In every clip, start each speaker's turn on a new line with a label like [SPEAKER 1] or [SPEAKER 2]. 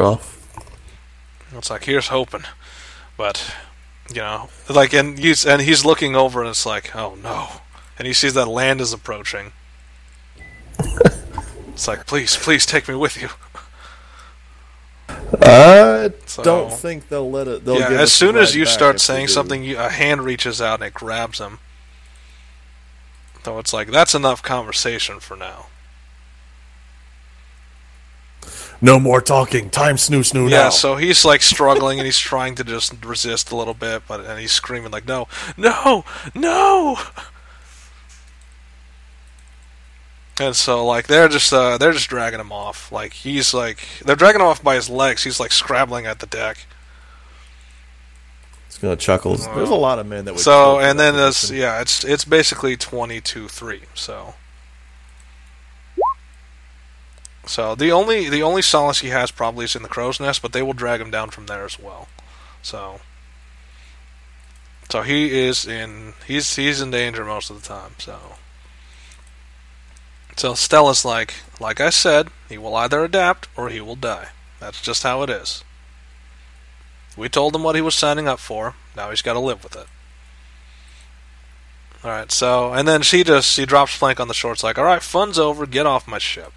[SPEAKER 1] off.
[SPEAKER 2] It's like, here's hoping. But, like, and he's looking over and it's like, oh no. And he sees that land is approaching. It's like, please take me with you.
[SPEAKER 1] I don't think they'll let it. They'll give
[SPEAKER 2] as soon as you
[SPEAKER 1] back
[SPEAKER 2] start
[SPEAKER 1] if
[SPEAKER 2] saying something, a hand reaches out and it grabs him. So it's like, that's enough conversation for now.
[SPEAKER 1] No more talking. Time snoo now.
[SPEAKER 2] Yeah, so he's like struggling and he's trying to just resist a little bit, and he's screaming like, no, no, no! And so like they're just dragging him off. Like they're dragging him off by his legs. He's like scrabbling at the deck.
[SPEAKER 1] He's gonna chuckle. There's a lot of men that would.
[SPEAKER 2] So and then it's basically 22-3. So the only solace he has probably is in the crow's nest, but they will drag him down from there as well. So he's in danger most of the time. So Stella's like I said, he will either adapt or he will die. That's just how it is. We told him what he was signing up for. Now he's got to live with it. All right. So and then she drops Plank on the shore. It's like, all right, fun's over. Get off my ship.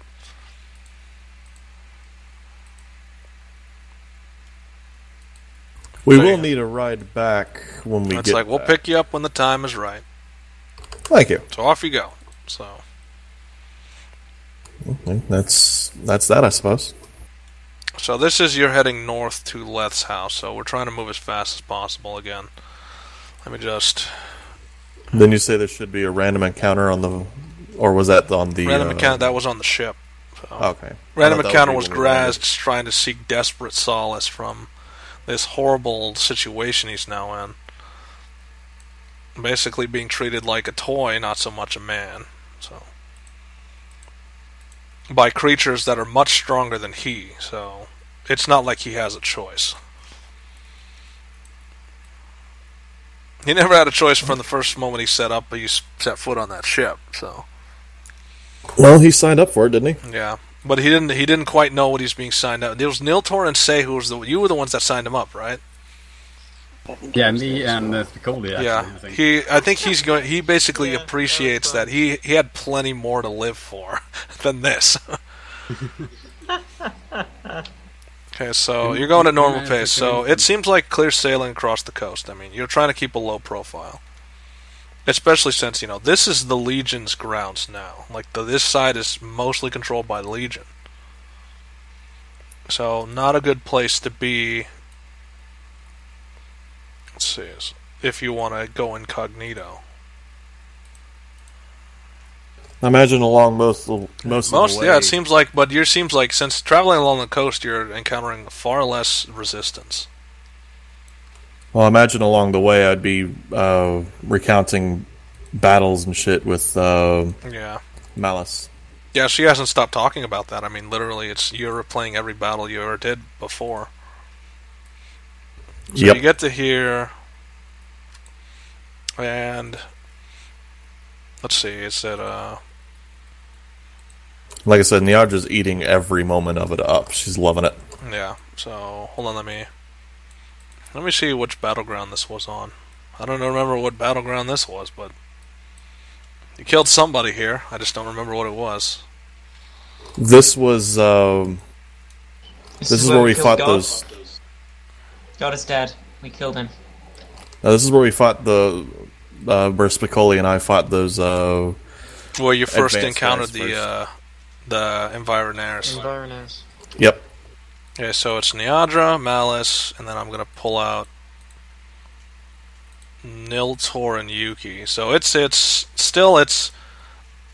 [SPEAKER 1] We will need a ride back when we get
[SPEAKER 2] It's like, we'll pick you up when the time is right.
[SPEAKER 1] Thank you.
[SPEAKER 2] So off you go. So
[SPEAKER 1] that's that, I suppose.
[SPEAKER 2] So this is, you're heading north to Leth's house, so we're trying to move as fast as possible again. Let me just...
[SPEAKER 1] Then you say there should be a random encounter on the... Or was that on the...
[SPEAKER 2] Random encounter, that was on the ship. So.
[SPEAKER 1] Okay.
[SPEAKER 2] Random encounter was Graz trying to seek desperate solace from this horrible situation he's now in. Basically being treated like a toy, not so much a man. So... by creatures that are much stronger than he, so it's not like he has a choice. He never had a choice from the first moment he set foot on that ship, so.
[SPEAKER 1] Well, he signed up for it, didn't he?
[SPEAKER 2] Yeah, but he didn't quite know what he's being signed up. It was Niltaor and Say you were the ones that signed him up, right?
[SPEAKER 3] Yeah, me and Spicoli, actually.
[SPEAKER 2] Yeah, I think he basically appreciates that he had plenty more to live for than this. Okay, so you're going at normal pace, so it seems like clear sailing across the coast. I mean, you're trying to keep a low profile. Especially since, this is the Legion's grounds now. Like, this side is mostly controlled by the Legion. So, not a good place to be... Let's see, if you want to go incognito.
[SPEAKER 1] I imagine along most of the way.
[SPEAKER 2] Yeah, it seems like, since traveling along the coast, you're encountering far less resistance.
[SPEAKER 1] Well, I imagine along the way I'd be recounting battles and shit with Malice.
[SPEAKER 2] Yeah, she hasn't stopped talking about that. I mean, literally, you're replaying every battle you ever did before. So you get to here, and let's see, is it
[SPEAKER 1] like I said, Niadra's eating every moment of it up. She's loving it.
[SPEAKER 2] Yeah, so hold on, let me see which battleground this was on. I don't remember what battleground this was, but you killed somebody here. I just don't remember what it was.
[SPEAKER 1] This was this is where we fought those.
[SPEAKER 4] God is dead. We killed him.
[SPEAKER 1] This is where we fought where Spicoli and I fought those.
[SPEAKER 2] Where you first encountered the Environaires.
[SPEAKER 1] Yep.
[SPEAKER 2] Okay, so it's Niadra, Malice, and then I'm gonna pull out Niltaor and Yuki. So it's still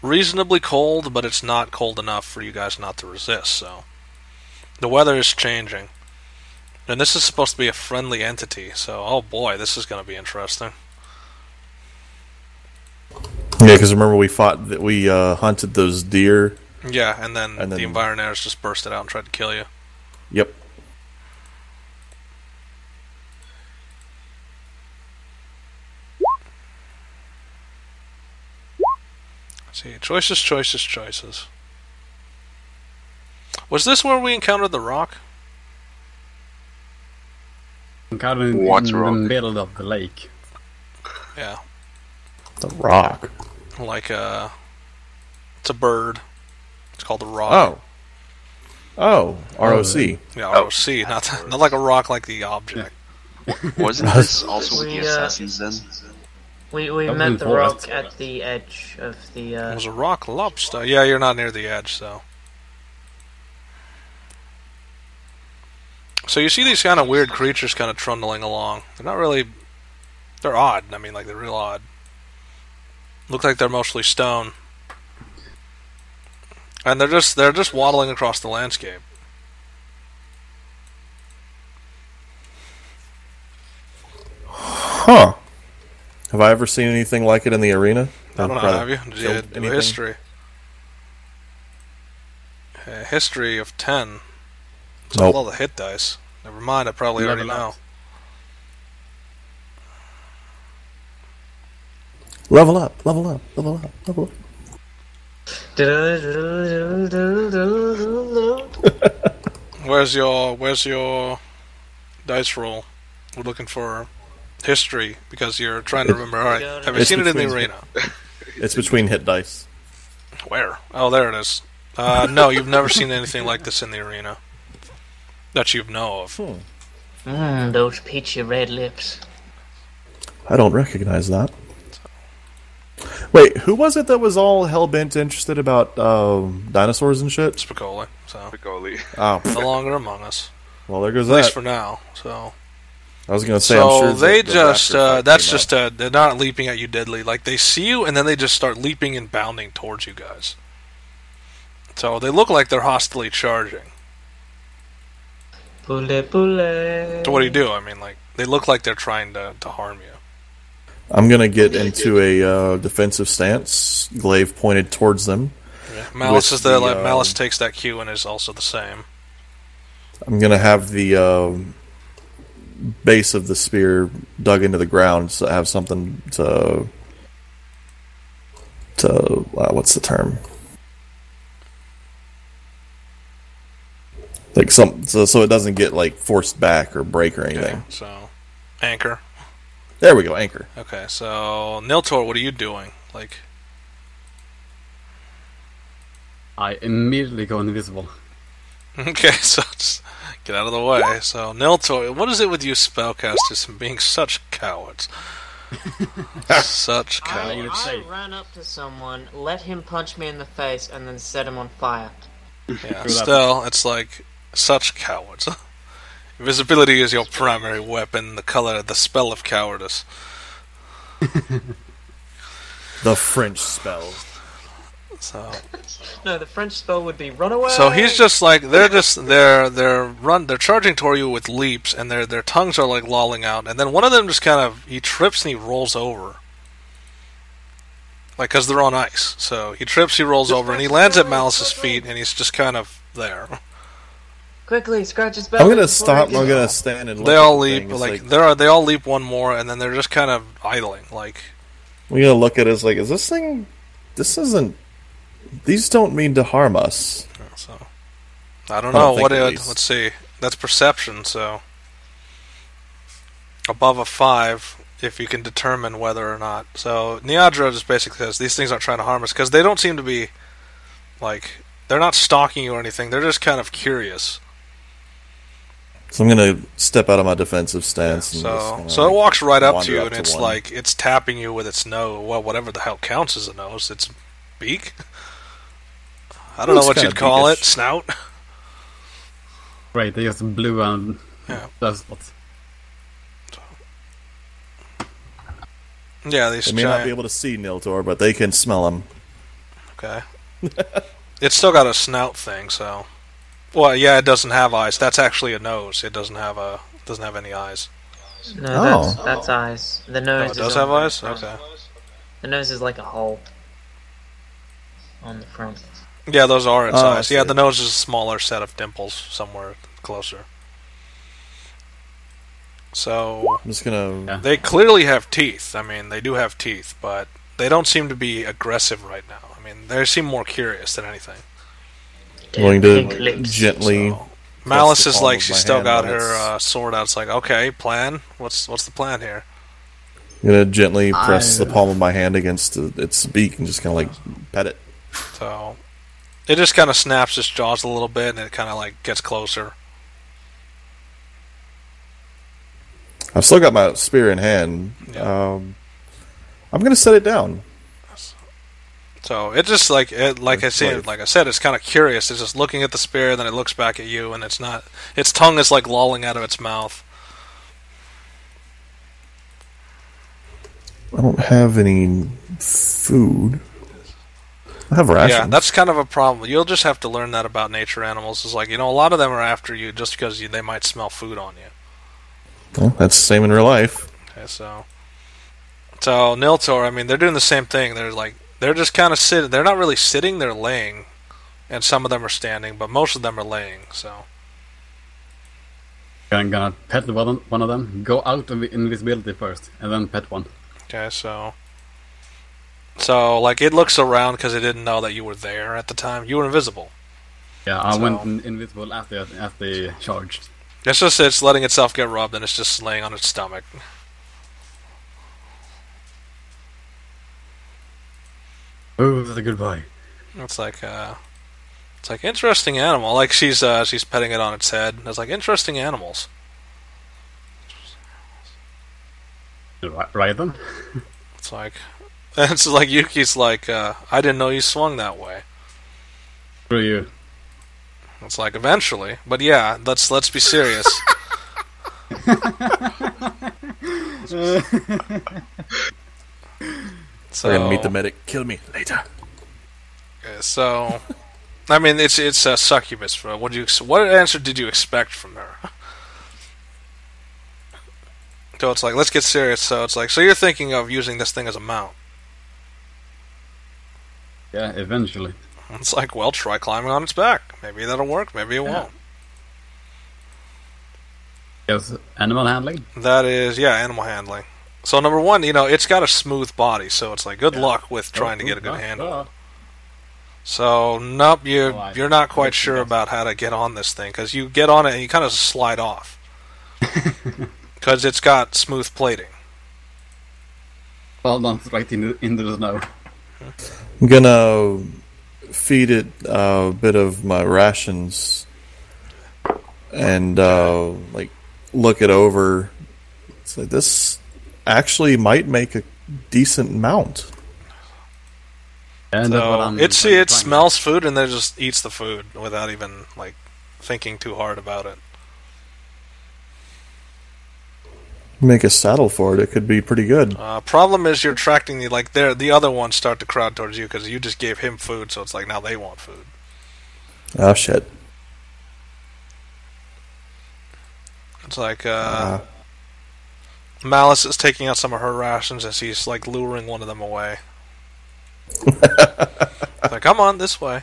[SPEAKER 2] reasonably cold, but it's not cold enough for you guys not to resist. So the weather is changing. And this is supposed to be a friendly entity, so oh boy, this is going to be interesting.
[SPEAKER 1] Yeah, because remember we hunted those deer.
[SPEAKER 2] Yeah, and then the Environaires just bursted out and tried to kill you.
[SPEAKER 1] Yep.
[SPEAKER 2] Let's see, choices. Was this where we encountered the rock?
[SPEAKER 3] I'm kind of in the middle of the lake.
[SPEAKER 2] Yeah.
[SPEAKER 1] The rock.
[SPEAKER 2] Like it's a bird. It's called a rock.
[SPEAKER 1] Oh, ROC.
[SPEAKER 2] Yeah, ROC, not like a rock, like the object.
[SPEAKER 5] Wasn't this also with the assassins then?
[SPEAKER 4] We met the rock at the edge of the.
[SPEAKER 2] It was a rock lobster. Yeah, you're not near the edge, so. So you see these kind of weird creatures kind of trundling along. They're not really. They're odd. I mean, like, they're real odd. Look like they're mostly stone. And they're just waddling across the landscape.
[SPEAKER 1] Huh. Have I ever seen anything like it in the arena?
[SPEAKER 2] I don't know, have you? Did you do history? History of 10. It's all the hit dice. Never mind, I probably already know.
[SPEAKER 1] Level up, level up, level up, level up.
[SPEAKER 2] Where's your dice roll? We're looking for history because you're trying to remember. Alright, have you seen it in the arena?
[SPEAKER 1] It's between hit dice.
[SPEAKER 2] Where? Oh, there it is. No, you've never seen anything like this in the arena. That you know of.
[SPEAKER 4] Those peachy red lips.
[SPEAKER 1] I don't recognize that. Wait, who was it that was all hell-bent interested about dinosaurs and shit?
[SPEAKER 2] Spicoli.
[SPEAKER 5] Spicoli.
[SPEAKER 1] Oh.
[SPEAKER 2] No longer among us.
[SPEAKER 1] Well, there goes
[SPEAKER 2] that. At least
[SPEAKER 1] that.
[SPEAKER 2] for now, so...
[SPEAKER 1] I was going to say,
[SPEAKER 2] so
[SPEAKER 1] I'm sure
[SPEAKER 2] they just, that's just,
[SPEAKER 1] up.
[SPEAKER 2] They're not leaping at you deadly. Like, they see you, and then they just start leaping and bounding towards you guys. So they look like they're hostilely charging.
[SPEAKER 4] Pule, pule.
[SPEAKER 2] So what do? I mean, like, they look like they're trying to harm you.
[SPEAKER 1] I'm going to get into a defensive stance, glaive pointed towards them.
[SPEAKER 2] Yeah. Malice is there, like, Malice takes that cue and is also the same.
[SPEAKER 1] I'm going to have the base of the spear dug into the ground so I have something to what's the term? Like so it doesn't get like forced back or break or anything.
[SPEAKER 2] Okay, so anchor.
[SPEAKER 1] There we go, anchor.
[SPEAKER 2] Okay, so Niltaor, what are you doing? Like,
[SPEAKER 3] I immediately go invisible.
[SPEAKER 2] Okay, so just get out of the way. So Niltaor, what is it with you spellcasters and being such cowards? Such cowards.
[SPEAKER 4] I ran up to someone, let him punch me in the face, and then set him on fire.
[SPEAKER 2] Yeah, still, it's like such cowards. Invisibility is your primary weapon, the spell of cowardice.
[SPEAKER 1] The French spell.
[SPEAKER 2] So
[SPEAKER 4] no, the French spell would be run away.
[SPEAKER 2] So he's just like they're charging toward you with leaps, and their tongues are like lolling out, and then one of them just he trips and he rolls over. Like, because they're on ice. So he trips, he rolls over, and he lands at Malice's feet, and he's just kind of there.
[SPEAKER 4] Quickly, scratch his belly.
[SPEAKER 1] I'm gonna stop. I'm gonna stand and look.
[SPEAKER 2] They all leap, they all leap one more, and then they're just kind of idling. Like,
[SPEAKER 1] we're gonna look at it as like, is this thing? This isn't. These don't mean to harm us.
[SPEAKER 2] So I don't know what it. Let's see. That's perception. So above a 5. If you can determine whether or not. So, Niadra just basically says, these things aren't trying to harm us, because they don't seem to be, like, they're not stalking you or anything, they're just kind of curious.
[SPEAKER 1] So I'm going to step out of my defensive stance.
[SPEAKER 2] Yeah, so it walks right up to you, and it's like, it's tapping you with its nose, well, whatever the hell counts as a nose, its beak? I don't know what you'd call it, snout?
[SPEAKER 3] Right, they just blue and that's what.
[SPEAKER 2] Yeah,
[SPEAKER 1] they may not be able to see Niltaor, but they can smell him.
[SPEAKER 2] Okay. It's still got a snout thing, so. Well, yeah, it doesn't have eyes. That's actually a nose. It doesn't have any eyes.
[SPEAKER 4] No, that's eyes. The nose.
[SPEAKER 2] It does have eyes. Okay.
[SPEAKER 4] The nose is like a hole on the front.
[SPEAKER 2] Yeah, those are its eyes. Yeah, the nose is a smaller set of dimples somewhere closer. So
[SPEAKER 1] I'm just gonna.
[SPEAKER 2] They clearly have teeth. I mean, they do have teeth, but they don't seem to be aggressive right now. I mean, they seem more curious than anything.
[SPEAKER 1] Going to gently
[SPEAKER 2] Malice is
[SPEAKER 1] palm
[SPEAKER 2] like,
[SPEAKER 1] of
[SPEAKER 2] she's
[SPEAKER 1] my
[SPEAKER 2] still
[SPEAKER 1] hand
[SPEAKER 2] got
[SPEAKER 1] on
[SPEAKER 2] her sword out. It's like, okay, plan. What's the plan here?
[SPEAKER 1] I'm gonna gently press the palm of my hand against its beak and just kind of like pet it.
[SPEAKER 2] So it just kind of snaps its jaws a little bit, and it kind of like gets closer.
[SPEAKER 1] I've still got my spear in hand.
[SPEAKER 2] Yeah.
[SPEAKER 1] I'm gonna set it down.
[SPEAKER 2] So it just like I said, it's kind of curious. It's just looking at the spear, then it looks back at you, and it's not. Its tongue is like lolling out of its mouth.
[SPEAKER 1] I don't have any food. I have rations.
[SPEAKER 2] Yeah, that's kind of a problem. You'll just have to learn that about nature animals. It's like, a lot of them are after you just because they might smell food on you.
[SPEAKER 1] Well, that's the same in real life.
[SPEAKER 2] Okay, so Niltaor, I mean, they're doing the same thing. They're just kind of sitting. They're not really sitting. They're laying, and some of them are standing, but most of them are laying. So
[SPEAKER 3] I'm gonna pet one of them. Go out of invisibility first, and then pet one.
[SPEAKER 2] okay, so like it looks around because it didn't know that you were there at the time. You were invisible.
[SPEAKER 3] Yeah, I went invisible after they charged.
[SPEAKER 2] It's letting itself get rubbed, and it's just laying on its stomach.
[SPEAKER 3] Oh, that's a good boy.
[SPEAKER 2] It's like interesting animal. Like she's petting it on its head. It's like interesting animals.
[SPEAKER 3] Right then.
[SPEAKER 2] It's like Yuki's like, I didn't know you swung that way.
[SPEAKER 3] Screw you.
[SPEAKER 2] It's like eventually, but yeah, let's be serious. So
[SPEAKER 1] We're gonna meet the medic. Kill me later.
[SPEAKER 2] So, I mean, it's a succubus. What answer did you expect from her? So it's like, let's get serious. So it's like, so you're thinking of using this thing as a mount?
[SPEAKER 3] Yeah, eventually.
[SPEAKER 2] It's like, well, try climbing on its back. Maybe that'll work. Maybe it won't.
[SPEAKER 3] Yes, animal handling.
[SPEAKER 2] That is, animal handling. So number one, it's got a smooth body, so it's like good luck with trying to get a good handle. So nope, you're not quite sure about how to get on this thing because you get on it and you kind of slide off because it's got smooth plating.
[SPEAKER 3] Well done, right into the snow.
[SPEAKER 1] I'm gonna feed it a bit of my rations and like look it over. It's like this actually might make a decent mount.
[SPEAKER 3] And
[SPEAKER 2] so it smells food and then just eats the food without even like thinking too hard about it.
[SPEAKER 1] Make a saddle for it. It could be pretty good.
[SPEAKER 2] Problem is you're attracting the other ones start to crowd towards you because you just gave him food, so it's like now they want food.
[SPEAKER 1] Oh shit!
[SPEAKER 2] It's like Malice is taking out some of her rations as he's like luring one of them away. Like, come on, this way.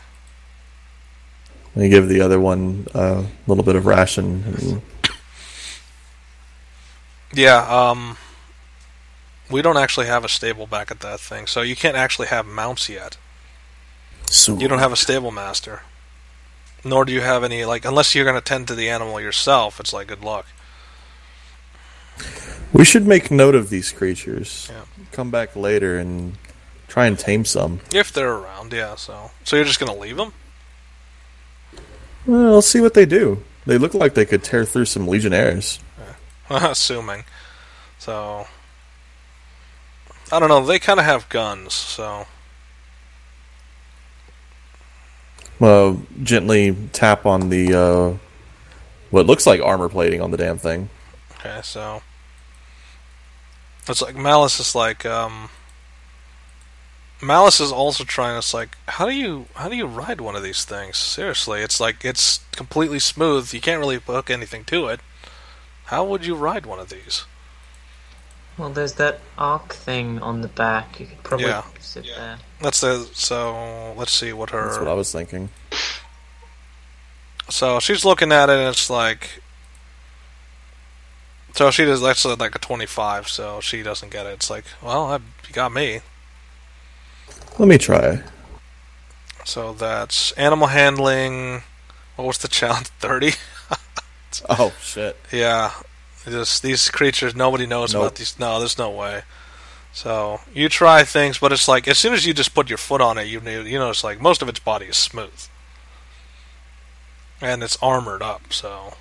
[SPEAKER 1] I give the other one a little bit of ration.
[SPEAKER 2] Yeah, we don't actually have a stable back at that thing, so you can't actually have mounts yet.
[SPEAKER 1] So
[SPEAKER 2] you don't have a stable master. Nor do you have any, unless you're going to tend to the animal yourself, it's like, good luck.
[SPEAKER 1] We should make note of these creatures.
[SPEAKER 2] Yeah.
[SPEAKER 1] Come back later and try and tame some.
[SPEAKER 2] If they're around, yeah, so you're just going to leave them?
[SPEAKER 1] Well, let's see what they do. They look like they could tear through some legionnaires.
[SPEAKER 2] Yeah. Assuming. So, I don't know, they kind of have guns, so...
[SPEAKER 1] Gently tap on the, what looks like armor plating on the damn thing.
[SPEAKER 2] Okay, so... It's like, Malice is like, Malice is also trying to, how do you ride one of these things? Seriously, it's like, it's completely smooth, you can't really hook anything to it. How would you ride one of these?
[SPEAKER 4] Well, there's that arc thing on the back, you could probably sit there.
[SPEAKER 2] So, let's see what her...
[SPEAKER 1] That's what I was thinking.
[SPEAKER 2] So, she's looking at it and it's like... So she does, that's like a 25, so she doesn't get it. It's like, well, you got me.
[SPEAKER 1] Let me try.
[SPEAKER 2] So that's animal handling. What was the challenge? 30?
[SPEAKER 1] Oh shit!
[SPEAKER 2] Yeah, just these creatures. Nobody knows
[SPEAKER 1] Nope.
[SPEAKER 2] about these. No, there's no way. So you try things, but it's like as soon as you just put your foot on it, you notice like most of its body is smooth, and it's armored up. So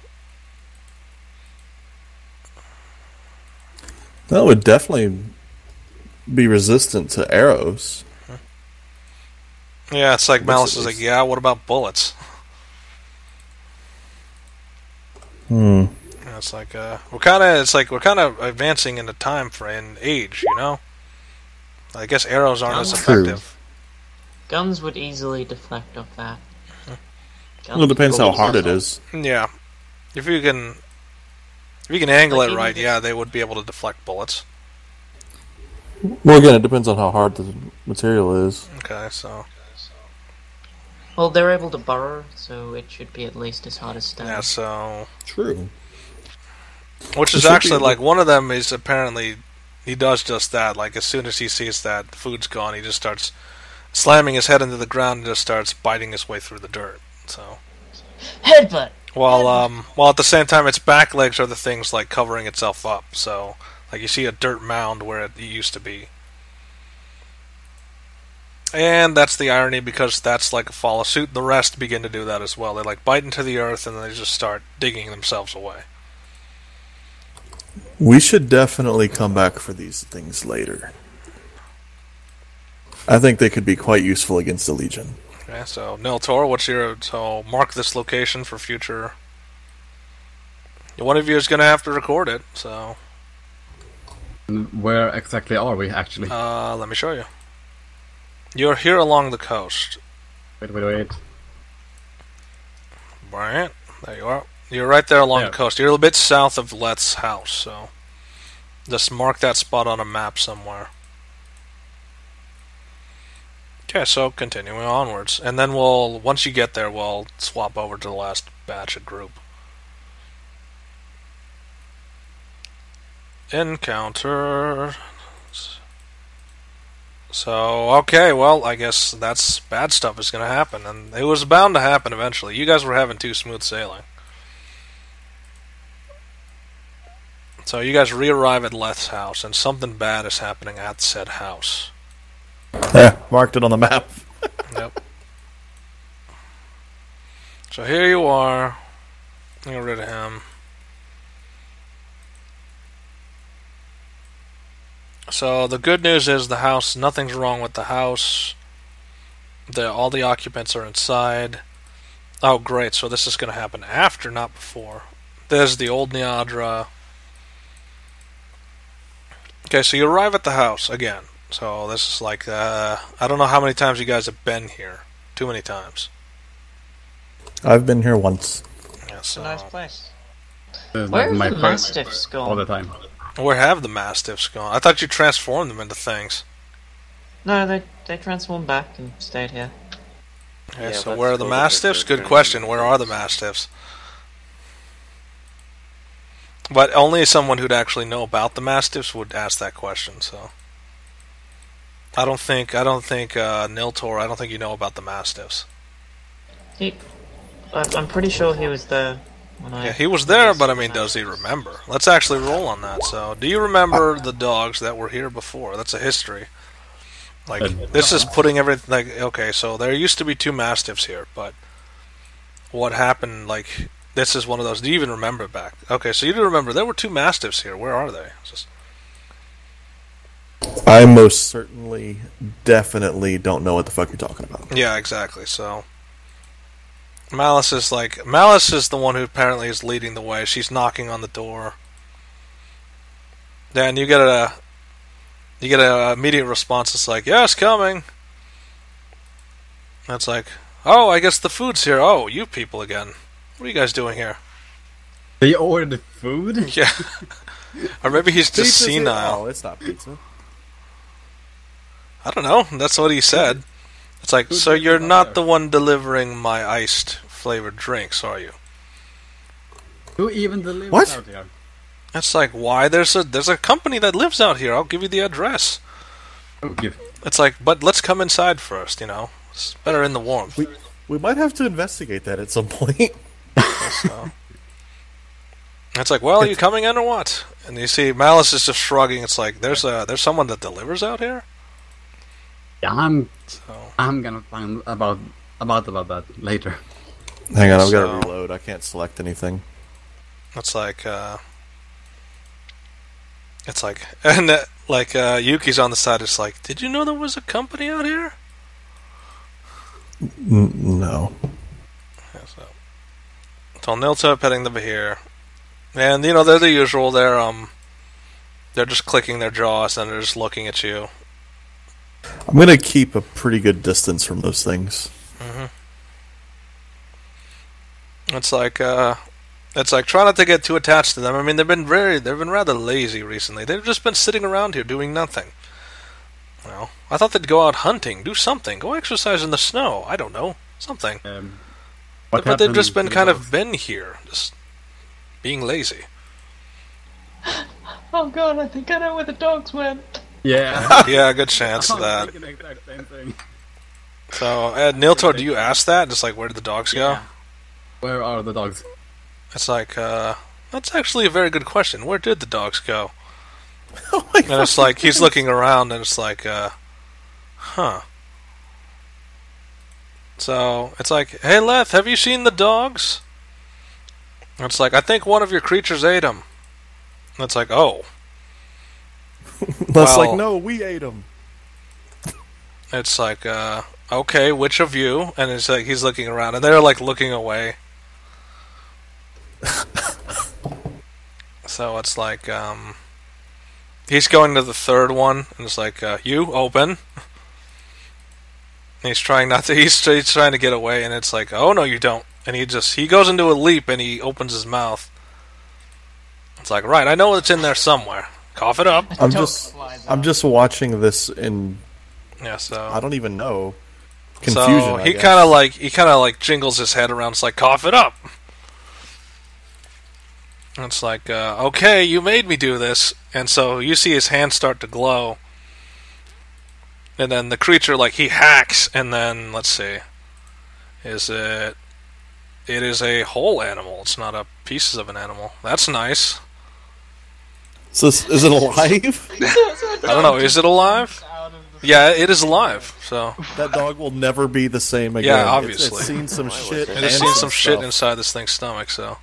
[SPEAKER 1] That would definitely be resistant to arrows.
[SPEAKER 2] yeah, it's like
[SPEAKER 1] Looks
[SPEAKER 2] Malice
[SPEAKER 1] at
[SPEAKER 2] is like,
[SPEAKER 1] least.
[SPEAKER 2] yeah, what about bullets?
[SPEAKER 1] Hmm.
[SPEAKER 2] And it's like we're kind of advancing in the time frame, age, you know. I guess arrows aren't as
[SPEAKER 4] True.
[SPEAKER 2] effective.
[SPEAKER 4] Guns would easily deflect off that.
[SPEAKER 1] Well, it depends how
[SPEAKER 4] Guns-
[SPEAKER 1] hard it is.
[SPEAKER 2] Yeah, if you can angle
[SPEAKER 4] Like
[SPEAKER 2] it
[SPEAKER 4] even
[SPEAKER 2] right,
[SPEAKER 4] just-
[SPEAKER 2] yeah, they would be able to deflect bullets.
[SPEAKER 1] Well, again, it depends on how hard the material is.
[SPEAKER 2] Okay, so
[SPEAKER 4] Well, they're able to burrow, so it should be at least as hard as stone.
[SPEAKER 2] yeah, so
[SPEAKER 1] True.
[SPEAKER 2] which is
[SPEAKER 1] It should
[SPEAKER 2] actually
[SPEAKER 1] be-
[SPEAKER 2] like one of them is apparently he does just that. Like as soon as he sees that food's gone, he just starts slamming his head into the ground and just starts biting his way through the dirt. So
[SPEAKER 4] Headbutt!
[SPEAKER 2] while at the same time its back legs are the things like covering itself up. So like you see a dirt mound where it used to be. And that's the irony because that's like a follow suit. The rest begin to do that as well. They like bite into the earth and they just start digging themselves away.
[SPEAKER 1] We should definitely come back for these things later. I think they could be quite useful against the Legion.
[SPEAKER 2] Okay, so Niltaor, so mark this location for future. One of you is going to have to record it. So
[SPEAKER 3] Where exactly are we, actually?
[SPEAKER 2] let me show you. You're here along the coast.
[SPEAKER 3] Wait.
[SPEAKER 2] Right, there you are. You're right there along
[SPEAKER 3] Yeah.
[SPEAKER 2] the coast. You're a bit south of Let's house, so just mark that spot on a map somewhere. Okay, so continuing onwards, and then once you get there, we'll swap over to the last batch of group. Encounter. So, okay, well, I guess that's bad stuff is going to happen, and it was bound to happen eventually. You guys were having too smooth sailing. So you guys re-arrive at Leth's house, and something bad is happening at said house.
[SPEAKER 1] Yeah, marked it on the map.
[SPEAKER 2] Yep. So here you are. Get rid of him. So the good news is the house, nothing's wrong with the house. All the occupants are inside. Oh, great. So this is going to happen after, not before. There's the old Niadra. Okay, so you arrive at the house again. So this is like, I don't know how many times you guys have been here. Too many times.
[SPEAKER 1] I've been here once.
[SPEAKER 2] Yeah,
[SPEAKER 4] It's
[SPEAKER 2] so
[SPEAKER 4] a nice place.
[SPEAKER 3] This is
[SPEAKER 4] Where
[SPEAKER 3] my
[SPEAKER 4] have the
[SPEAKER 3] first
[SPEAKER 4] mastiffs
[SPEAKER 3] all the
[SPEAKER 4] gone?
[SPEAKER 3] time.
[SPEAKER 2] where have the mastiffs gone? I thought you transformed them into things.
[SPEAKER 4] No, they transformed back and stayed here.
[SPEAKER 2] Okay,
[SPEAKER 5] Yeah,
[SPEAKER 2] so
[SPEAKER 5] that's
[SPEAKER 2] where are the
[SPEAKER 5] totally
[SPEAKER 2] mastiffs?
[SPEAKER 5] different.
[SPEAKER 2] Good question. Where are the mastiffs? But only someone who'd actually know about the mastiffs would ask that question. So I don't think Niltaor. I don't think you know about the mastiffs.
[SPEAKER 4] I'm pretty sure he was there when I.
[SPEAKER 2] Yeah, he was there, but I mean, does he remember? Let's actually roll on that. So, do you remember the dogs that were here before? That's a history. Like, this is putting everything. Like, okay, so there used to be 2 mastiffs here, but what happened? Like, this is one of those. Do you even remember back? Okay, so you do remember there were 2 mastiffs here. Where are they? It's just-
[SPEAKER 1] I most certainly, definitely don't know what the fuck you're talking about.
[SPEAKER 2] yeah, exactly. So. Malice is the one who apparently is leading the way. She's knocking on the door. Then you get an immediate response. It's like, yes, coming. That's like, oh, I guess the food's here. Oh, you people again. What are you guys doing here?
[SPEAKER 3] They ordered food?
[SPEAKER 2] Yeah. Or maybe he's just
[SPEAKER 1] Pizza's here.
[SPEAKER 2] senile.
[SPEAKER 1] Oh, it's not pizza.
[SPEAKER 2] I don't know. That's what he said. It's like,
[SPEAKER 3] Who's
[SPEAKER 2] so
[SPEAKER 3] making
[SPEAKER 2] you're
[SPEAKER 3] that
[SPEAKER 2] not
[SPEAKER 3] there?
[SPEAKER 2] the one delivering my iced flavored drinks, are you?
[SPEAKER 3] Who even delivers
[SPEAKER 1] What?
[SPEAKER 3] out here?
[SPEAKER 2] It's like, why? There's a company that lives out here. I'll give you the address.
[SPEAKER 3] Oh, give.
[SPEAKER 2] It's like, but let's come inside first, you know? It's better in the warmth.
[SPEAKER 1] We might have to investigate that at some point.
[SPEAKER 2] So. It's like, well, are you coming in or what? And you see Malice is just shrugging. It's like, there's someone that delivers out here?
[SPEAKER 3] Yeah, I'm gonna find about that later.
[SPEAKER 1] Hang on, I've got to reload. I can't select anything.
[SPEAKER 2] It's like, and Yuki's on the side. It's like, did you know there was a company out here?
[SPEAKER 1] No.
[SPEAKER 2] Yeah, so Niltaor petting the Bahir, and they're the usual. They're just clicking their jaws and they're just looking at you.
[SPEAKER 1] I'm gonna keep a pretty good distance from those things.
[SPEAKER 2] Mm-hmm. It's like try not to get too attached to them. I mean, they've been rather lazy recently. They've just been sitting around here doing nothing. Well, I thought they'd go out hunting, do something, go exercise in the snow. I don't know, something. But they've just been been here, just being lazy.
[SPEAKER 4] Oh god, I think I know where the dogs went.
[SPEAKER 3] Yeah.
[SPEAKER 2] Yeah, good chance of that.
[SPEAKER 3] Thinking the exact same thing.
[SPEAKER 2] So, Niltaor, do you ask that? Just like, where did the dogs go?
[SPEAKER 3] Yeah. Where are the dogs?
[SPEAKER 2] It's like, that's actually a very good question. Where did the dogs go?
[SPEAKER 1] Oh my
[SPEAKER 2] God. And it's like, he's looking around, and it's like, huh. So, it's like, hey, Leth, have you seen the dogs? And it's like, I think one of your creatures ate them. And it's like, oh.
[SPEAKER 1] That's like, no, we ate them.
[SPEAKER 2] It's like, okay, which of you? And it's like, he's looking around, and they're like looking away. So it's like, he's going to the third one, and it's like, you, open. And he's trying not to, he's trying to get away, and it's like, oh no, you don't. And he goes into a leap, and he opens his mouth. It's like, right, I know it's in there somewhere. Cough it up.
[SPEAKER 1] I'm just watching this in.
[SPEAKER 2] Yeah, so
[SPEAKER 1] I don't even know. Confusion.
[SPEAKER 2] So he kind of like jingles his head around. It's like, cough it up. And it's like, okay, you made me do this. And so you see his hands start to glow. And then the creature, like, he hacks, and then, let's see. It is a whole animal. It's not a pieces of an animal. That's nice.
[SPEAKER 1] So is it alive?
[SPEAKER 2] I don't know. Is it alive? Yeah, it is alive. So
[SPEAKER 1] that dog will never be the same again.
[SPEAKER 2] Yeah, obviously.
[SPEAKER 1] It's seen some shit.
[SPEAKER 2] It has seen some shit inside this thing's stomach. So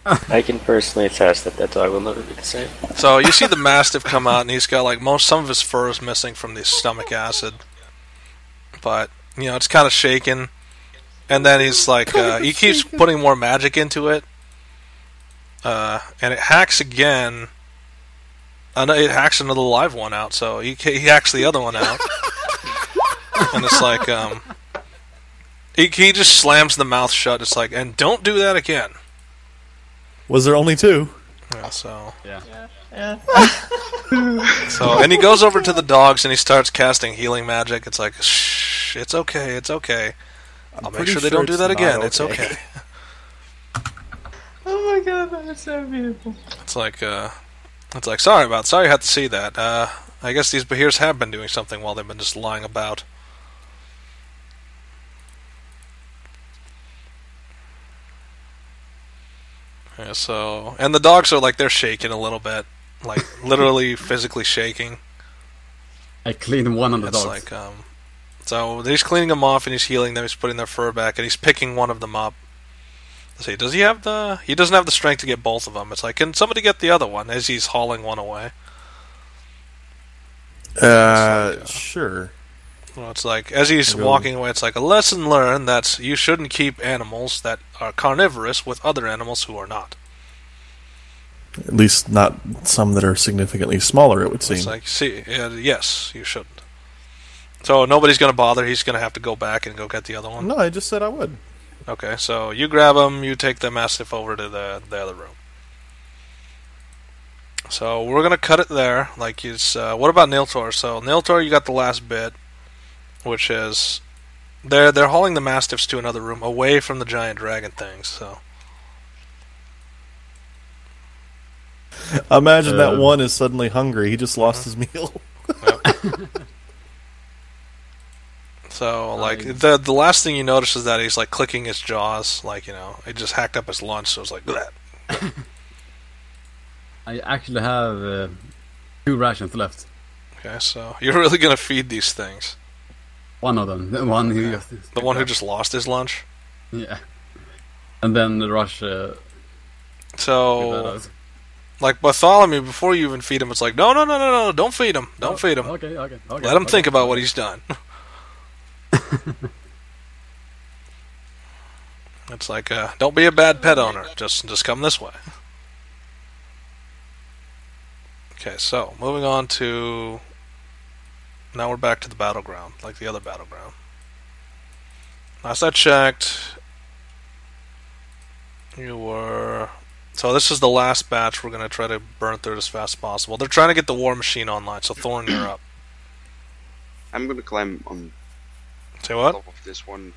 [SPEAKER 6] I can personally attest that dog will never be the same.
[SPEAKER 2] So you see the Mastiff come out, and he's got like some of his fur is missing from the stomach acid, but it's kind of shaken. And then he's like, he keeps putting more magic into it. And it hacks again. It hacks another live one out, so he hacks the other one out. And it's like, he just slams the mouth shut. It's like, and don't do that again.
[SPEAKER 1] Was there only two?
[SPEAKER 2] Yeah, so.
[SPEAKER 4] Yeah.
[SPEAKER 2] So, and he goes over to the dogs and he starts casting healing magic. It's like, shh, it's okay, it's okay. I'll make sure they don't do that again. Okay. It's okay.
[SPEAKER 4] Oh my god, that is so beautiful.
[SPEAKER 2] It's like, sorry you had to see that. I guess these Bahirs have been doing something while they've been just lying about. Yeah, so, and the dogs are like, they're shaking a little bit. Like, literally, physically shaking.
[SPEAKER 3] I cleaned one of the dogs.
[SPEAKER 2] Like, so he's cleaning them off and he's healing them, he's putting their fur back, and he's picking one of them up. Let's see, does he have he doesn't have the strength to get both of them. It's like, can somebody get the other one as he's hauling one away?
[SPEAKER 1] Sure.
[SPEAKER 2] Well, it's like, as he's walking away, it's like a lesson learned that you shouldn't keep animals that are carnivorous with other animals who are not.
[SPEAKER 1] At least not some that are significantly smaller, it would seem.
[SPEAKER 2] It's like, yes, you shouldn't. So nobody's going to bother, he's going to have to go back and go get the other one?
[SPEAKER 1] No, I just said I would.
[SPEAKER 2] Okay, so you grab him, you take the Mastiff over to the other room. So we're going to cut it there. Like, what about Niltaor? So Niltaor, you got the last bit, which is they're hauling the Mastiffs to another room away from the giant dragon things. So
[SPEAKER 1] imagine that one is suddenly hungry. He just lost his meal.
[SPEAKER 2] Yep. So, like, the last thing you notice is that he's, like, clicking his jaws, like, he just hacked up his lunch, so it's like, bleh.
[SPEAKER 3] I actually have 2 rations left.
[SPEAKER 2] Okay, so you're really gonna feed these things.
[SPEAKER 3] One of them, the one who just...
[SPEAKER 2] The one who just lost his lunch?
[SPEAKER 3] Yeah. And then the rush...
[SPEAKER 2] So, like Bartholomew, before you even feed him, it's like, no, don't feed him. Don't feed him.
[SPEAKER 3] Okay.
[SPEAKER 2] Let him think about what he's done. It's like, don't be a bad pet owner. Just come this way. Okay, so, moving on to... Now we're back to the battleground, like the other battleground. Last I checked, you were... So this is the last batch we're going to try to burn through as fast as possible. They're trying to get the war machine online, so Thorin, you're up.
[SPEAKER 5] I'm gonna climb on
[SPEAKER 2] Say what?
[SPEAKER 5] top of this one.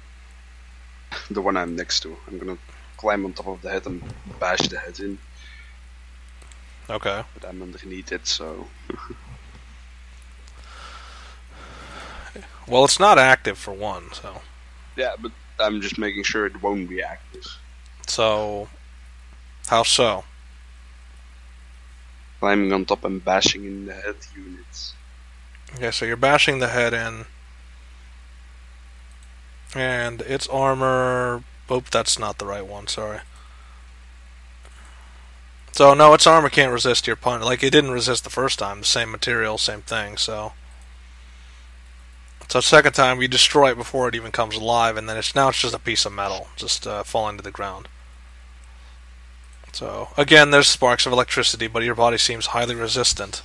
[SPEAKER 5] The one I'm next to. I'm gonna climb on top of the head and bash the head in.
[SPEAKER 2] Okay.
[SPEAKER 5] But I'm underneath it, so...
[SPEAKER 2] Well, it's not active for one, so...
[SPEAKER 5] Yeah, but I'm just making sure it won't be active.
[SPEAKER 2] So... How so?
[SPEAKER 5] Climbing on top and bashing in the head units.
[SPEAKER 2] Okay, so you're bashing the head in. And its armor... Oh, that's not the right one, sorry. So, no, its armor can't resist your punch. Like, it didn't resist the first time. The same material, same thing, so... So, second time, you destroy it before it even comes alive, and then it's just a piece of metal, just falling to the ground. So, again, there's sparks of electricity, but your body seems highly resistant.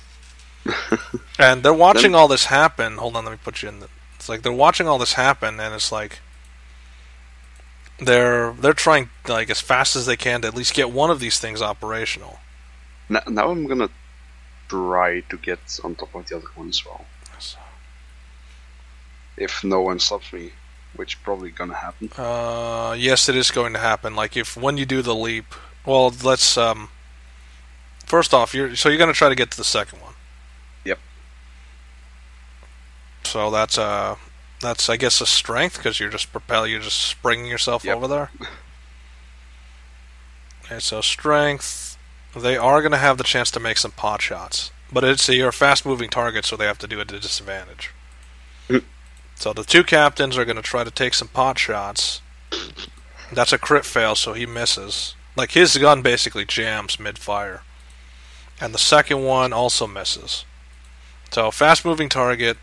[SPEAKER 2] And they're watching all this happen. Hold on, let me put you in the... It's like, they're watching all this happen, and it's like... They're trying, like, as fast as they can to at least get one of these things operational.
[SPEAKER 5] Now I'm gonna try to get on top of the other one as well. If no one stops me, which probably gonna happen.
[SPEAKER 2] Yes, it is going to happen. Like, when you do the leap... Well, let's, first off, you're gonna try to get to the second one.
[SPEAKER 5] Yep.
[SPEAKER 2] So that's, I guess, a strength, because you're just springing yourself over there. Okay, so strength... They are gonna have the chance to make some pot shots. But you're a fast-moving target, so they have to do it at a disadvantage. So the 2 captains are going to try to take some pot shots. That's a crit fail, so he misses. Like, his gun basically jams mid-fire. And the second one also misses. So, fast-moving target,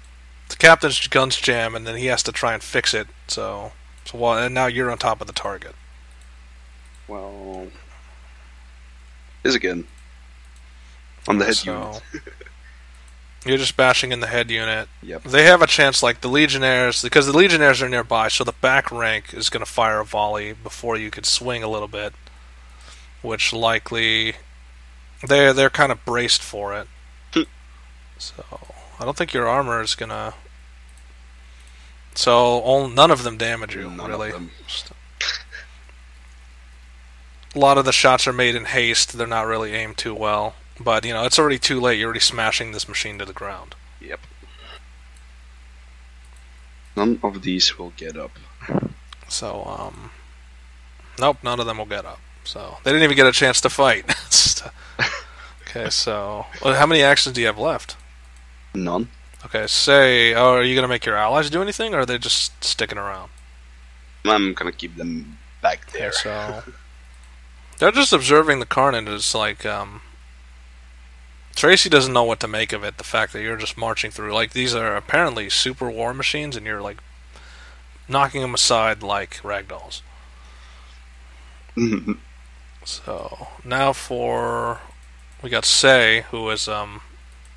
[SPEAKER 2] the captain's guns jam, and then he has to try and fix it. And now you're on top of the target.
[SPEAKER 5] Well... This again. On the head unit.
[SPEAKER 2] You're just bashing in the head unit.
[SPEAKER 5] Yep.
[SPEAKER 2] They have a chance, like the Legionnaires, because the Legionnaires are nearby, so the back rank is going to fire a volley before you could swing a little bit, which likely they're kind of braced for it. So I don't think your armor is going to. So none of them damage you, really. A lot of the shots are made in haste. They're not really aimed too well. But, it's already too late. You're already smashing this machine to the ground.
[SPEAKER 5] Yep. None of these will get up.
[SPEAKER 2] So, nope, none of them will get up. So, they didn't even get a chance to fight. Okay, so... How many actions do you have left?
[SPEAKER 5] None.
[SPEAKER 2] Okay, are you going to make your allies do anything, or are they just sticking around?
[SPEAKER 5] I'm going to keep them back there.
[SPEAKER 2] Okay, so... They're just observing the carnage. It's like, Tracy doesn't know what to make of it, the fact that you're just marching through. Like, these are apparently super war machines, and you're, like, knocking them aside like ragdolls. So, now we got Say, who is,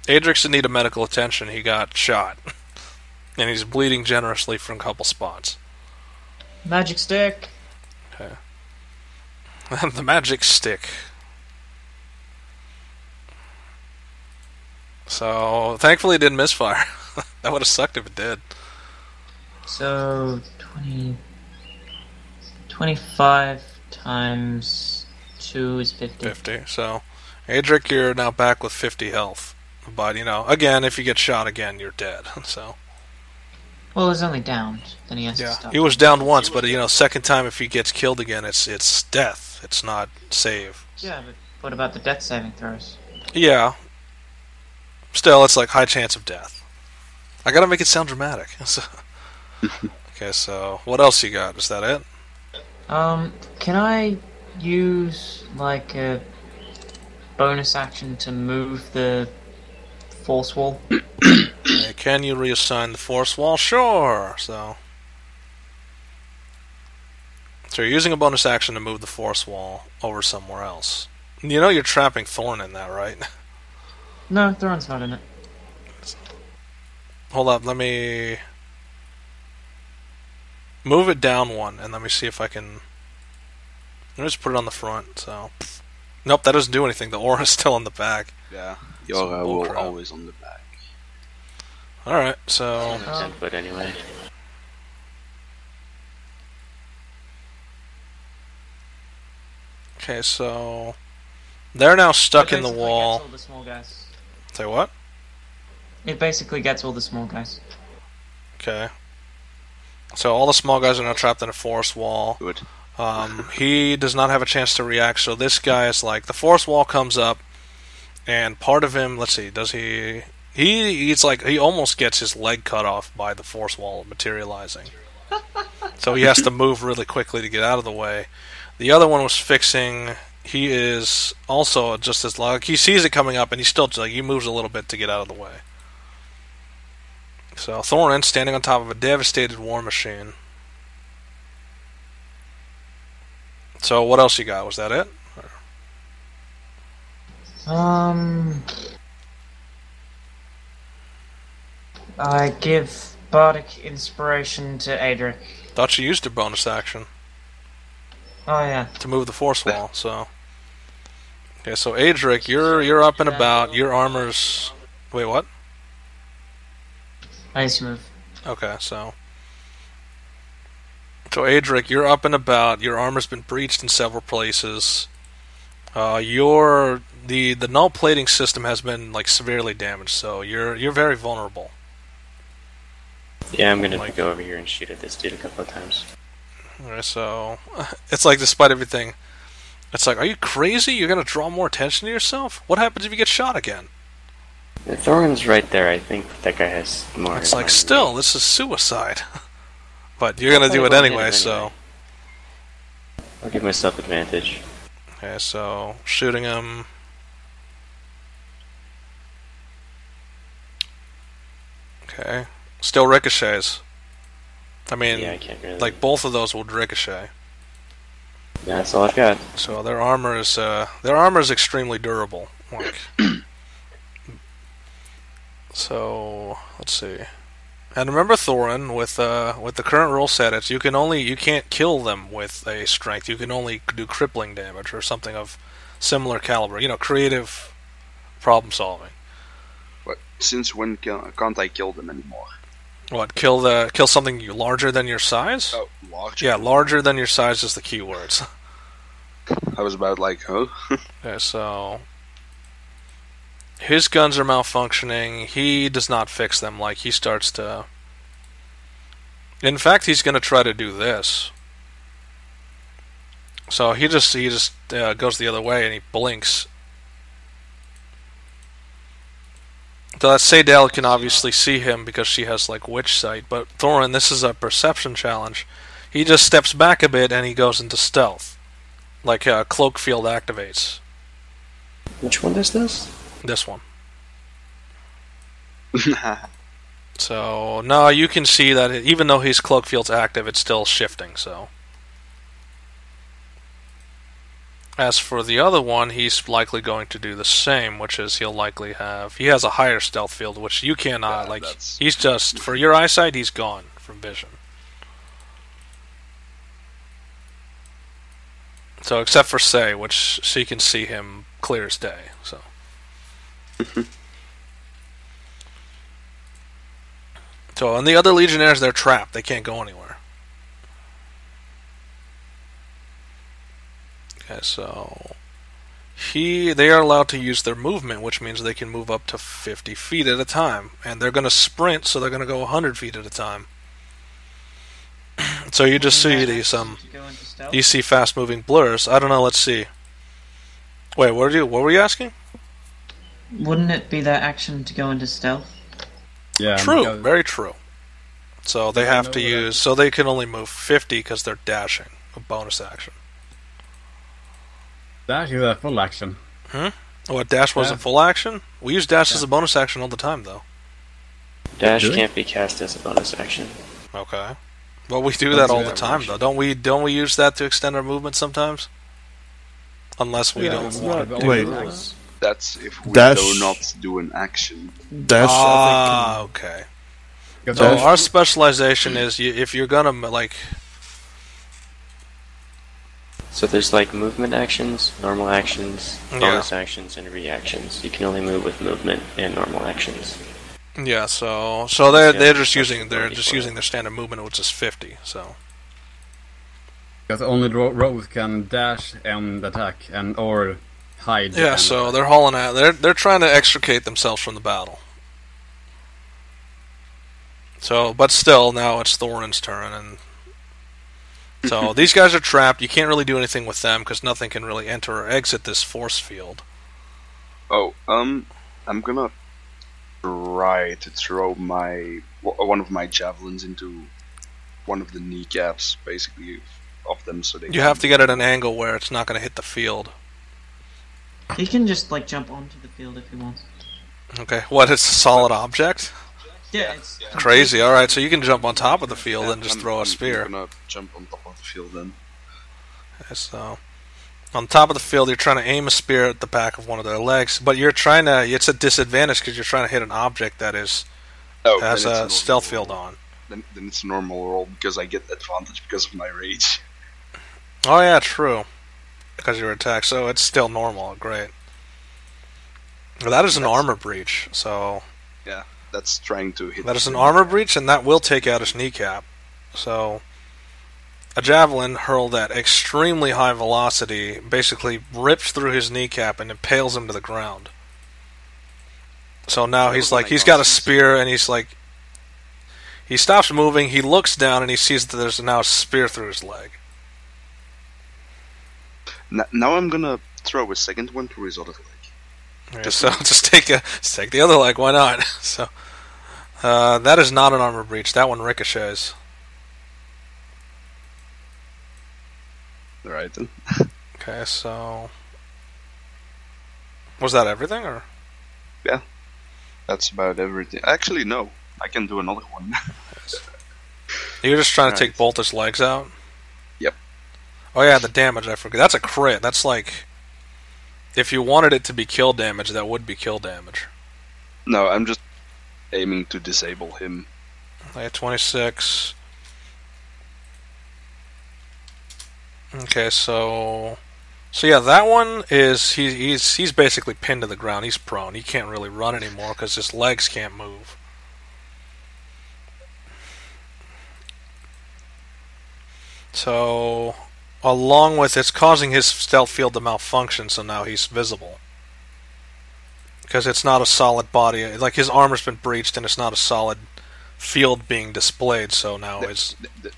[SPEAKER 2] Adrik's in need of medical attention. He got shot. And he's bleeding generously from a couple spots.
[SPEAKER 4] Magic stick!
[SPEAKER 2] Okay. The magic stick. So, thankfully it didn't misfire. That would have sucked if it did.
[SPEAKER 4] So, 25 times 2 is 50.
[SPEAKER 2] 50. So, Adrik, you're now back with 50 health. But, again, if you get shot again, you're dead. So.
[SPEAKER 4] Well, he's only downed. Then he has to stop.
[SPEAKER 2] He was downed once, but, second time if he gets killed again, it's death. It's not save.
[SPEAKER 4] Yeah, but what about the death saving throws?
[SPEAKER 2] Yeah. Still, it's like high chance of death. I gotta make it sound dramatic. Okay, so what else you got? Is that it?
[SPEAKER 4] Can I use like a bonus action to move the force wall?
[SPEAKER 2] Okay, can you reassign the force wall? Sure. So you're using a bonus action to move the force wall over somewhere else. You know you're trapping Thorin in that, right?
[SPEAKER 4] No, Thorin's not in it.
[SPEAKER 2] Hold up, let me move it down one, and let me see if I can. Let me just put it on the front. So, nope, that doesn't do anything. The aura is still on the back.
[SPEAKER 5] Yeah, the aura will always on the back.
[SPEAKER 2] All right, so
[SPEAKER 6] 10 foot anyway.
[SPEAKER 2] okay, so they're now stuck in the wall.
[SPEAKER 4] Gets all the small guys.
[SPEAKER 2] Say what?
[SPEAKER 4] It basically gets all the small guys.
[SPEAKER 2] Okay. So all the small guys are now trapped in a force wall.
[SPEAKER 5] Good.
[SPEAKER 2] He does not have a chance to react, so this guy is like, the force wall comes up, and part of him, let's see, does he... It's like, he almost gets his leg cut off by the force wall materializing. So he has to move really quickly to get out of the way. The other one was fixing... He is also just as like he sees it coming up, and he still like he moves a little bit to get out of the way. So Thorin standing on top of a devastated war machine. So what else you got? Was that it?
[SPEAKER 4] I give bardic inspiration to Adrik.
[SPEAKER 2] Thought you used your bonus action.
[SPEAKER 4] Oh yeah.
[SPEAKER 2] To move the force wall, so... Okay, so Adrik, you're up and about, your armor's... Wait, what?
[SPEAKER 4] Nice move.
[SPEAKER 2] Okay, so... So Adrik, you're up and about, your armor's been breached in several places. The null plating system has been, like, severely damaged, so you're very vulnerable.
[SPEAKER 6] Yeah, I'm gonna go over here and shoot at this dude a couple of times.
[SPEAKER 2] Alright, so it's like, despite everything, it's like, are you crazy? You're gonna draw more attention to yourself? What happens if you get shot again?
[SPEAKER 6] The Thorin's right there. I think that guy has more.
[SPEAKER 2] It's like, still, this is suicide. But you're gonna do it anyway, so.
[SPEAKER 6] I'll give myself advantage.
[SPEAKER 2] Okay, so shooting him. Okay, still ricochets. I mean,
[SPEAKER 6] yeah, I can't really...
[SPEAKER 2] like both of those will ricochet.
[SPEAKER 6] Yeah, that's all I've got.
[SPEAKER 2] So their armor is extremely durable. Like, so let's see. And remember, Thorin, with the current rule set, it's you can't kill them with a strength. You can only do crippling damage or something of similar caliber. You know, creative problem solving.
[SPEAKER 5] But since when can't I kill them anymore?
[SPEAKER 2] What, kill something larger than your size?
[SPEAKER 5] Oh, larger?
[SPEAKER 2] Yeah, larger than your size is the key words.
[SPEAKER 5] I was about like, huh?
[SPEAKER 2] Okay, so his guns are malfunctioning. He does not fix them. Like, he starts to... In fact, he's going to try to do this. So he just goes the other way and he blinks. So that Sadale can obviously see him because she has, like, witch sight, but Thorin, this is a perception challenge. He just steps back a bit and he goes into stealth. Like, cloak field activates.
[SPEAKER 6] Which one is this?
[SPEAKER 2] This one. So, no, you can see that even though his cloak field's active, it's still shifting, so... As for the other one, he's likely going to do the same, which is he'll likely have... He has a higher stealth field, which you cannot, like... He's just... For your eyesight, he's gone from vision. So, except for Say, which she can see him clear as day, so... So, and the other Legionnaires, they're trapped. They can't go anywhere. Okay, so... They are allowed to use their movement, which means they can move up to 50 feet at a time. And they're going to sprint, so they're going to go 100 feet at a time. So you just see these, you see fast-moving blurs. I don't know, let's see. Wait, what were you asking?
[SPEAKER 4] Wouldn't it be their action to go into stealth?
[SPEAKER 3] Yeah.
[SPEAKER 2] True, very true. So they have to use... So they can only move 50 because they're dashing. A bonus action.
[SPEAKER 3] Dash is a full action.
[SPEAKER 2] What, dash was a full action? We use dash as a bonus action all the time, though.
[SPEAKER 6] Dash can't be cast as a bonus action.
[SPEAKER 2] Okay. Well, we do that all the time, though. Don't we use that to extend our movement sometimes? Unless we don't want to do
[SPEAKER 1] Wait.
[SPEAKER 2] it.
[SPEAKER 5] That's if we
[SPEAKER 1] Dash.
[SPEAKER 5] do not do an action.
[SPEAKER 1] Dash.
[SPEAKER 2] Okay.
[SPEAKER 3] Because
[SPEAKER 2] So
[SPEAKER 3] Dash-
[SPEAKER 2] our specialization is if you're gonna like...
[SPEAKER 6] So there's like movement actions, normal actions, bonus actions, and reactions. You can only move with movement and normal actions.
[SPEAKER 2] Yeah, so they're just using their standard movement, which is 50. So
[SPEAKER 3] Because only rogues can dash and attack or hide.
[SPEAKER 2] yeah, so they're hauling out. They're trying to extricate themselves from the battle. So, but still, now it's Thorin's turn, and so these guys are trapped. You can't really do anything with them because nothing can really enter or exit this force field.
[SPEAKER 5] Oh, I'm gonna try to throw one of my javelins into one of the kneecaps, basically, of them, so they.
[SPEAKER 2] You have to get at an angle where it's not going to hit the field.
[SPEAKER 4] He can just like jump onto the field if he wants.
[SPEAKER 2] Okay, what? It's a solid object.
[SPEAKER 4] Yeah, it's
[SPEAKER 2] Crazy. All right, so you can jump on top of the field and just throw a spear.
[SPEAKER 5] I'm gonna jump on top of the field then.
[SPEAKER 2] Okay, so on top of the field, you're trying to aim a spear at the back of one of their legs, but you're trying to. It's a disadvantage because you're trying to hit an object that has a stealth field on.
[SPEAKER 5] Then it's a normal roll because I get advantage because of my rage.
[SPEAKER 2] Oh yeah, true. Because you're attacked, so it's still normal. Great. Well, that is an armor breach. So
[SPEAKER 5] Yeah, that's trying to hit.
[SPEAKER 2] that is an armor breach, and that will take out his kneecap. So a javelin hurled at extremely high velocity basically rips through his kneecap and impales him to the ground. So now he's got a spear, and he stops moving, he looks down, and he sees that there's now a spear through his leg.
[SPEAKER 5] Now I'm gonna throw a second one to his other leg.
[SPEAKER 2] Yeah, so just take the other leg, why not? So that is not an armor breach, that one ricochets.
[SPEAKER 5] Alright then.
[SPEAKER 2] Okay, so was that everything, or?
[SPEAKER 5] Yeah, that's about everything. Actually, no, I can do another one.
[SPEAKER 2] You're just trying to take both his legs out?
[SPEAKER 5] Yep.
[SPEAKER 2] Oh yeah, the damage, I forget. That's a crit. That's like, if you wanted it to be kill damage, that would be kill damage.
[SPEAKER 5] No, I'm just aiming to disable him.
[SPEAKER 2] I had 26. Okay, so yeah, that one is he's basically pinned to the ground. He's prone. He can't really run anymore because his legs can't move. So, along with it's causing his stealth field to malfunction, so now he's visible. Because it's not a solid body. Like, his armor's been breached and it's not a solid field being displayed, so now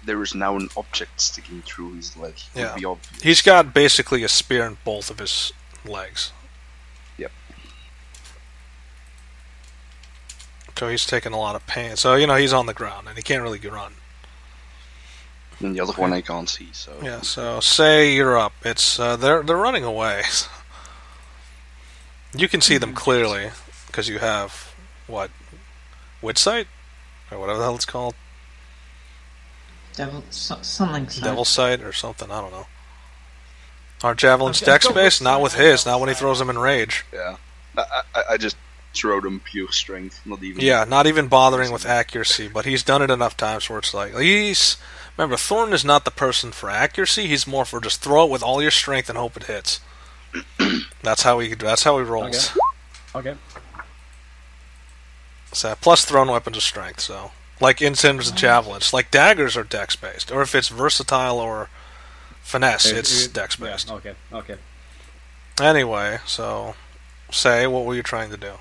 [SPEAKER 5] there is now an object sticking through his leg. It would be obvious.
[SPEAKER 2] He's got basically a spear in both of his legs.
[SPEAKER 5] Yep.
[SPEAKER 2] So he's taking a lot of pain. So, he's on the ground and he can't really run.
[SPEAKER 5] And the other one I can't see, so...
[SPEAKER 2] Yeah, so say you're up. It's they're running away. You can see them clearly, because you have, what, wit sight? Or whatever the hell it's called.
[SPEAKER 4] Something.
[SPEAKER 2] Devil sight or something, I don't know. Our javelin's dex space? Not with his, not when he throws them in rage.
[SPEAKER 5] Yeah. I just throw them pure strength, not even...
[SPEAKER 2] Yeah, not even bothering with accuracy, but he's done it enough times where it's like, remember, Thorin is not the person for accuracy, he's more for just throw it with all your strength and hope it hits. That's how he rolls.
[SPEAKER 3] Okay.
[SPEAKER 2] So, plus thrown weapons of strength, so. Like in terms of javelins. Like daggers are dex based. Or if it's versatile or finesse, it's dex based.
[SPEAKER 3] Yeah, okay.
[SPEAKER 2] Anyway, so say, what were you trying to do?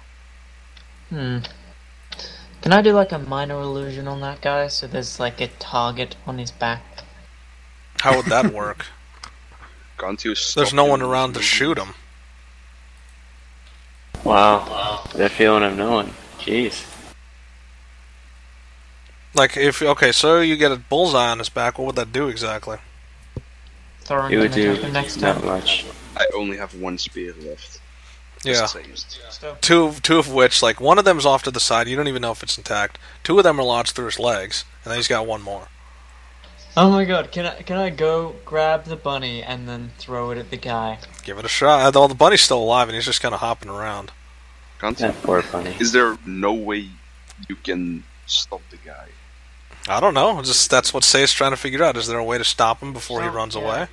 [SPEAKER 4] Can I do like a minor illusion on that guy so there's like a target on his back?
[SPEAKER 2] How would that work?
[SPEAKER 5] Can't you stop
[SPEAKER 2] There's no
[SPEAKER 5] him
[SPEAKER 2] one around to
[SPEAKER 5] moving?
[SPEAKER 2] shoot him.
[SPEAKER 6] Wow. That feeling of knowing. Jeez.
[SPEAKER 2] Like, so you get a bullseye on his back, what would that do exactly?
[SPEAKER 4] Thorin,
[SPEAKER 6] It would do
[SPEAKER 4] him next
[SPEAKER 6] not
[SPEAKER 4] time.
[SPEAKER 6] much.
[SPEAKER 5] I only have one spear left.
[SPEAKER 2] Yeah.
[SPEAKER 5] Just saying.
[SPEAKER 2] Two of which, like, one of them's off to the side, you don't even know if it's intact. Two of them are lodged through his legs, and then he's got one more.
[SPEAKER 4] Oh my god, can I go grab the bunny and then throw it at the guy?
[SPEAKER 2] Give it a shot. Although the bunny's still alive, and he's just kind of hopping around.
[SPEAKER 6] That poor bunny.
[SPEAKER 5] Is there no way you can stop the guy?
[SPEAKER 2] I don't know. Just that's what Say's trying to figure out. Is there a way to stop him before he runs
[SPEAKER 4] Yeah.
[SPEAKER 2] away?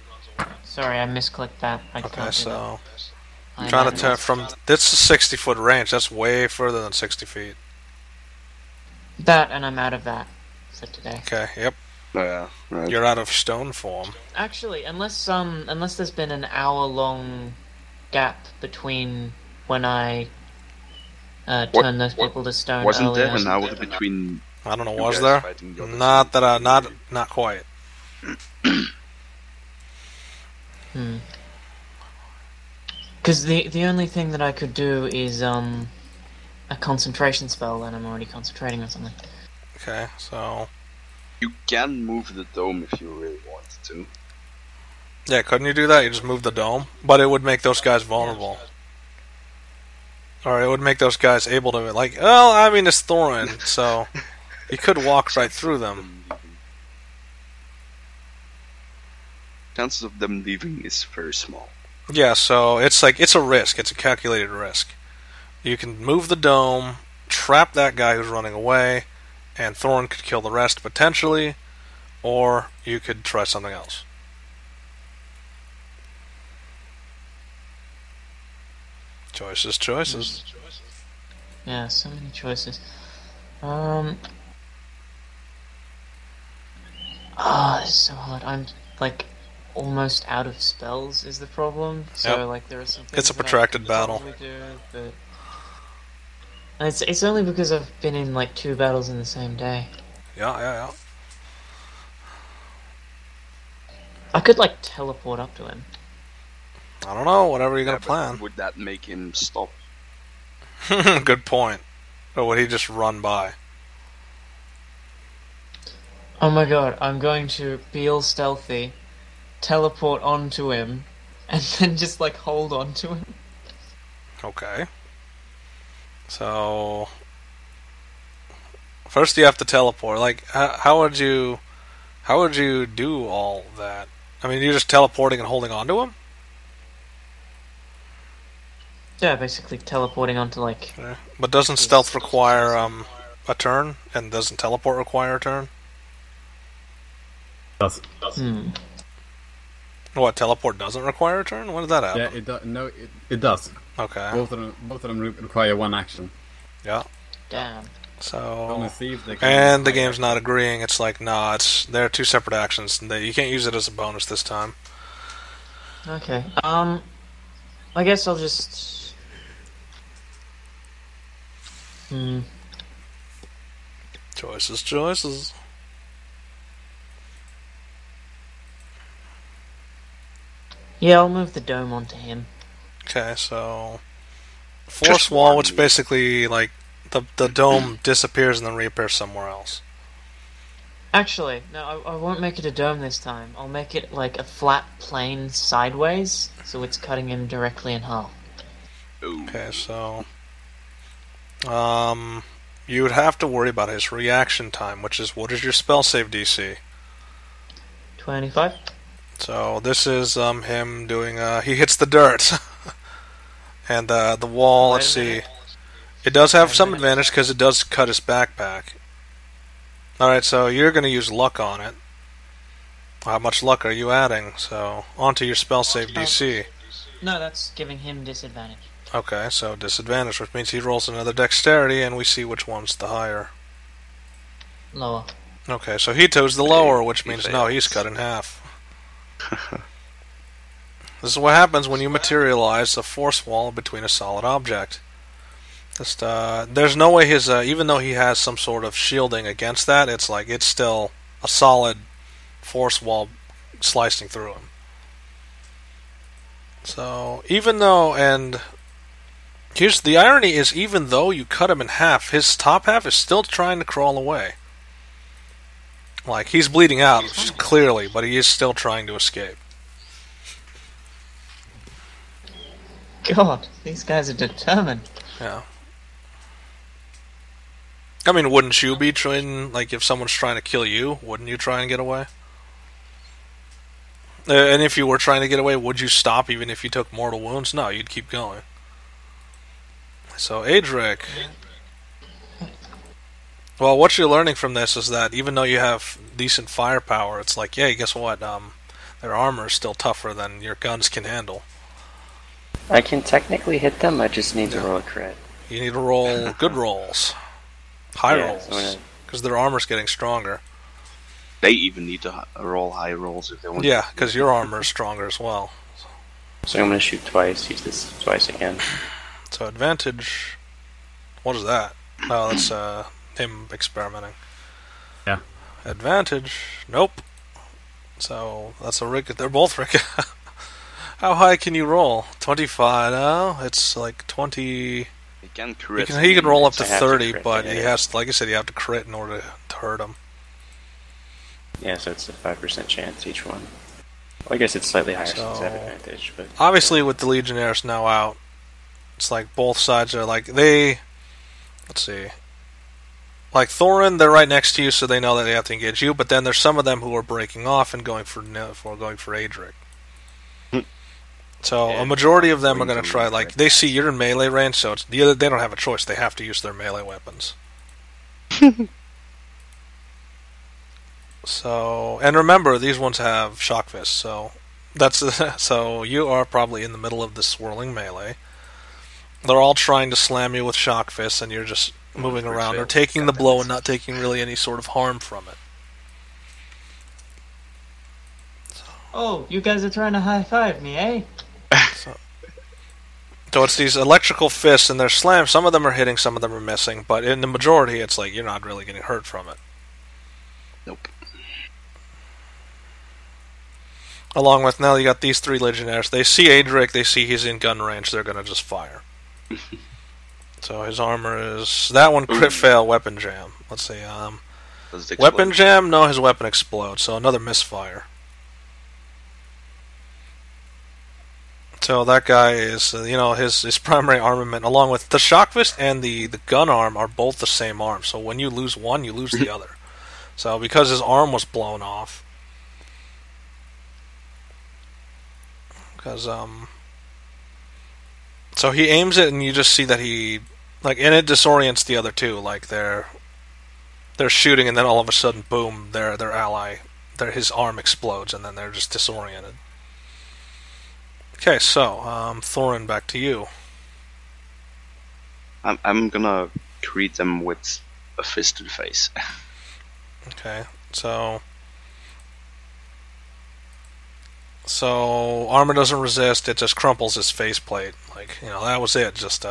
[SPEAKER 4] Sorry, I misclicked that. I
[SPEAKER 2] Okay,
[SPEAKER 4] can't do
[SPEAKER 2] so
[SPEAKER 4] that.
[SPEAKER 2] I'm trying to turn from this is 60-foot range. That's way further than 60 feet.
[SPEAKER 4] That, and I'm out of that for today.
[SPEAKER 2] Okay, yep.
[SPEAKER 5] Oh, yeah, right.
[SPEAKER 2] You're out of stone form.
[SPEAKER 4] Actually, unless there's been an hour-long gap between when I turned those people to stone
[SPEAKER 5] Wasn't
[SPEAKER 4] earlier.
[SPEAKER 5] there an hour between?
[SPEAKER 2] I don't know.
[SPEAKER 5] You
[SPEAKER 2] Was
[SPEAKER 5] guys
[SPEAKER 2] there?
[SPEAKER 5] fighting the other
[SPEAKER 2] Not
[SPEAKER 5] side?
[SPEAKER 2] that. Not quite.
[SPEAKER 4] Because the only thing that I could do is a concentration spell, and I'm already concentrating on something.
[SPEAKER 2] Okay, so
[SPEAKER 5] You can move the dome if you really wanted to.
[SPEAKER 2] yeah, couldn't you do that? You just move the dome, but it would make those guys vulnerable. Or it would make those guys able to, like, well, I mean, it's Thorin, so you could walk right through them.
[SPEAKER 5] Chances of them leaving is very small.
[SPEAKER 2] Yeah, so it's like, it's a risk. It's a calculated risk. You can move the dome, trap that guy who's running away, and Thorin could kill the rest, potentially, or you could try something else. Choices.
[SPEAKER 4] Yeah, so many choices. This is so hard. I'm like almost out of spells is the problem. So
[SPEAKER 2] Yep.
[SPEAKER 4] like there are some.
[SPEAKER 2] It's a
[SPEAKER 4] things that I
[SPEAKER 2] protracted
[SPEAKER 4] could
[SPEAKER 2] battle.
[SPEAKER 4] probably do, but and it's only because I've been in like 2 battles in the same day.
[SPEAKER 2] Yeah.
[SPEAKER 4] I could like teleport up to him.
[SPEAKER 2] I don't know, whatever you're
[SPEAKER 5] Yeah,
[SPEAKER 2] gonna
[SPEAKER 5] but
[SPEAKER 2] plan.
[SPEAKER 5] would that make him stop?
[SPEAKER 2] Good point. Or would he just run by?
[SPEAKER 4] Oh my god, I'm going to be all stealthy, teleport onto him, and then just like hold on to him.
[SPEAKER 2] Okay. So first you have to teleport. Like, how would you do all that? I mean, you're just teleporting and holding on to him?
[SPEAKER 4] Yeah, basically teleporting onto like.
[SPEAKER 2] Okay. But doesn't stealth require a turn? And doesn't teleport require a turn?
[SPEAKER 3] Does.
[SPEAKER 2] What, teleport doesn't require a turn? When did that happen?
[SPEAKER 3] Yeah, it does. No, it does.
[SPEAKER 2] Okay.
[SPEAKER 3] Both of them require one action.
[SPEAKER 2] Yeah.
[SPEAKER 4] Damn.
[SPEAKER 2] So,
[SPEAKER 3] See if they can
[SPEAKER 2] and the game's not agreeing. It's like, nah, they're two separate actions. You can't use it as a bonus this time.
[SPEAKER 4] Okay. I guess I'll just.
[SPEAKER 2] Choices.
[SPEAKER 4] Yeah, I'll move the dome onto him.
[SPEAKER 2] Okay, so force wall, which basically like the dome disappears and then reappears somewhere else.
[SPEAKER 4] Actually, no, I won't make it a dome this time. I'll make it like a flat plane sideways, so it's cutting him directly in half.
[SPEAKER 5] Ooh.
[SPEAKER 2] Okay, so you would have to worry about his reaction time, which is what is your spell save DC?
[SPEAKER 4] 25.
[SPEAKER 2] So this is him doing he hits the dirt. And the wall, let's see. It does have some advantage because it does cut his backpack. Alright, so you're going to use luck on it. How much luck are you adding? So, onto your spell save DC.
[SPEAKER 4] No, that's giving him disadvantage.
[SPEAKER 2] Okay, so disadvantage, which means he rolls another dexterity, and we see which one's the higher.
[SPEAKER 4] Lower.
[SPEAKER 2] Okay, so he chose the lower, which
[SPEAKER 5] he
[SPEAKER 2] means
[SPEAKER 5] fails.
[SPEAKER 2] no, he's cut in half. This is what happens when you materialize a force wall between a solid object. Just there's no way his even though he has some sort of shielding against that, it's like it's still a solid force wall slicing through him. So even though, and Here's the irony: is even though you cut him in half, his top half is still trying to crawl away. Like he's bleeding out clearly, but he is still trying to escape.
[SPEAKER 4] God, these guys are determined.
[SPEAKER 2] Yeah. I mean, wouldn't you be trying, like, if someone's trying to kill you, wouldn't you try and get away? And if you were trying to get away, would you stop even if you took mortal wounds? No, you'd keep going. So, Adrik. Well, what you're learning from this is that even though you have decent firepower, it's like, yeah, guess what? Their armor is still tougher than your guns can handle.
[SPEAKER 6] I can technically hit them, I just need to roll a crit.
[SPEAKER 2] You need to roll good rolls. High rolls. Because their armor's getting stronger.
[SPEAKER 5] They even need to roll high rolls if they want.
[SPEAKER 2] Yeah, because your armor is stronger as well.
[SPEAKER 6] So I'm going to shoot twice, use this twice again.
[SPEAKER 2] So advantage... What is that? Oh, that's him experimenting.
[SPEAKER 3] Yeah.
[SPEAKER 2] Advantage... Nope. So, that's a rig... They're both rig... How high can you roll? 25? No, it's like 20...
[SPEAKER 5] He can crit.
[SPEAKER 2] He can roll up to
[SPEAKER 6] I have to
[SPEAKER 2] 30,
[SPEAKER 6] crit,
[SPEAKER 2] but
[SPEAKER 6] yeah,
[SPEAKER 2] he
[SPEAKER 6] yeah.
[SPEAKER 2] has, like I said, you have to crit in order to hurt him.
[SPEAKER 6] Yeah, so it's a 5% chance each one. Well, I guess it's slightly higher
[SPEAKER 2] So-
[SPEAKER 6] since I have advantage, but...
[SPEAKER 2] Obviously, with the Legionnaires now out, it's like both sides are like, they... Let's see. Like Thorin, they're right next to you, so they know that they have to engage you, but then there's some of them who are breaking off and going for Adrik. So
[SPEAKER 5] Yeah,
[SPEAKER 2] a majority of them are
[SPEAKER 5] going
[SPEAKER 2] going to
[SPEAKER 5] to
[SPEAKER 2] try,
[SPEAKER 5] Adrik.
[SPEAKER 2] like, they see you're in melee range, so it's, they don't have a choice. They have to use their melee weapons. So, and remember, these ones have shock fists, so that's so you are probably in the middle of this swirling melee. They're all trying to slam you with shock fists, and you're just moving
[SPEAKER 5] Crit
[SPEAKER 2] around
[SPEAKER 5] fail.
[SPEAKER 2] or taking the
[SPEAKER 5] Got
[SPEAKER 2] blow
[SPEAKER 5] that.
[SPEAKER 2] and not taking really any sort of harm from it.
[SPEAKER 4] Oh, you guys are trying to high-five me, eh?
[SPEAKER 2] So it's these electrical fists, and they're slammed. Some of them are hitting, some of them are missing, but in the majority, it's like you're not really getting hurt from it.
[SPEAKER 5] Nope.
[SPEAKER 2] Along with now, you got these three Legionnaires. They see Adrik, they see he's in gun range, they're going to just fire. So his armor is... That one, crit fail, weapon jam. Let's see,
[SPEAKER 5] Does it
[SPEAKER 2] weapon
[SPEAKER 5] explode?
[SPEAKER 2] jam? No, his weapon explodes, so another misfire. So that guy is, his primary armament, along with the shock fist and the gun arm, are both the same arm. So when you lose one, you lose the other. So because his arm was blown off, so he aims it, and you just see that he, and it disorients the other two. Like they're shooting, and then all of a sudden, boom, their ally, his arm explodes, and then they're just disoriented. Okay, so, Thorin, back to you.
[SPEAKER 5] I'm gonna greet them with a fist to the face.
[SPEAKER 2] Okay, so armor doesn't resist, it just crumples his faceplate. That was it. Just,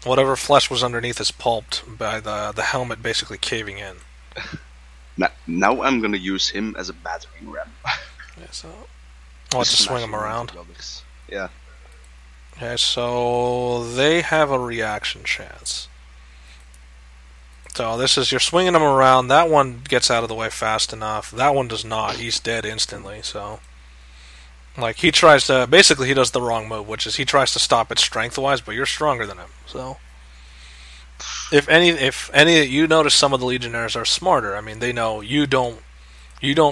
[SPEAKER 2] whatever flesh was underneath is pulped by the helmet basically caving in.
[SPEAKER 5] Now I'm gonna use him as a battering ram.
[SPEAKER 2] Yeah, so... I'll have to swing him around.
[SPEAKER 5] Yeah.
[SPEAKER 2] Okay, so they have a reaction chance. So this is, you're swinging him around. That one gets out of the way fast enough. That one does not. He's dead instantly. So, he tries to, basically he does the wrong move, which is he tries to stop it strength-wise, but you're stronger than him. So, if any, you notice some of the Legionnaires are smarter. I mean, they know you don't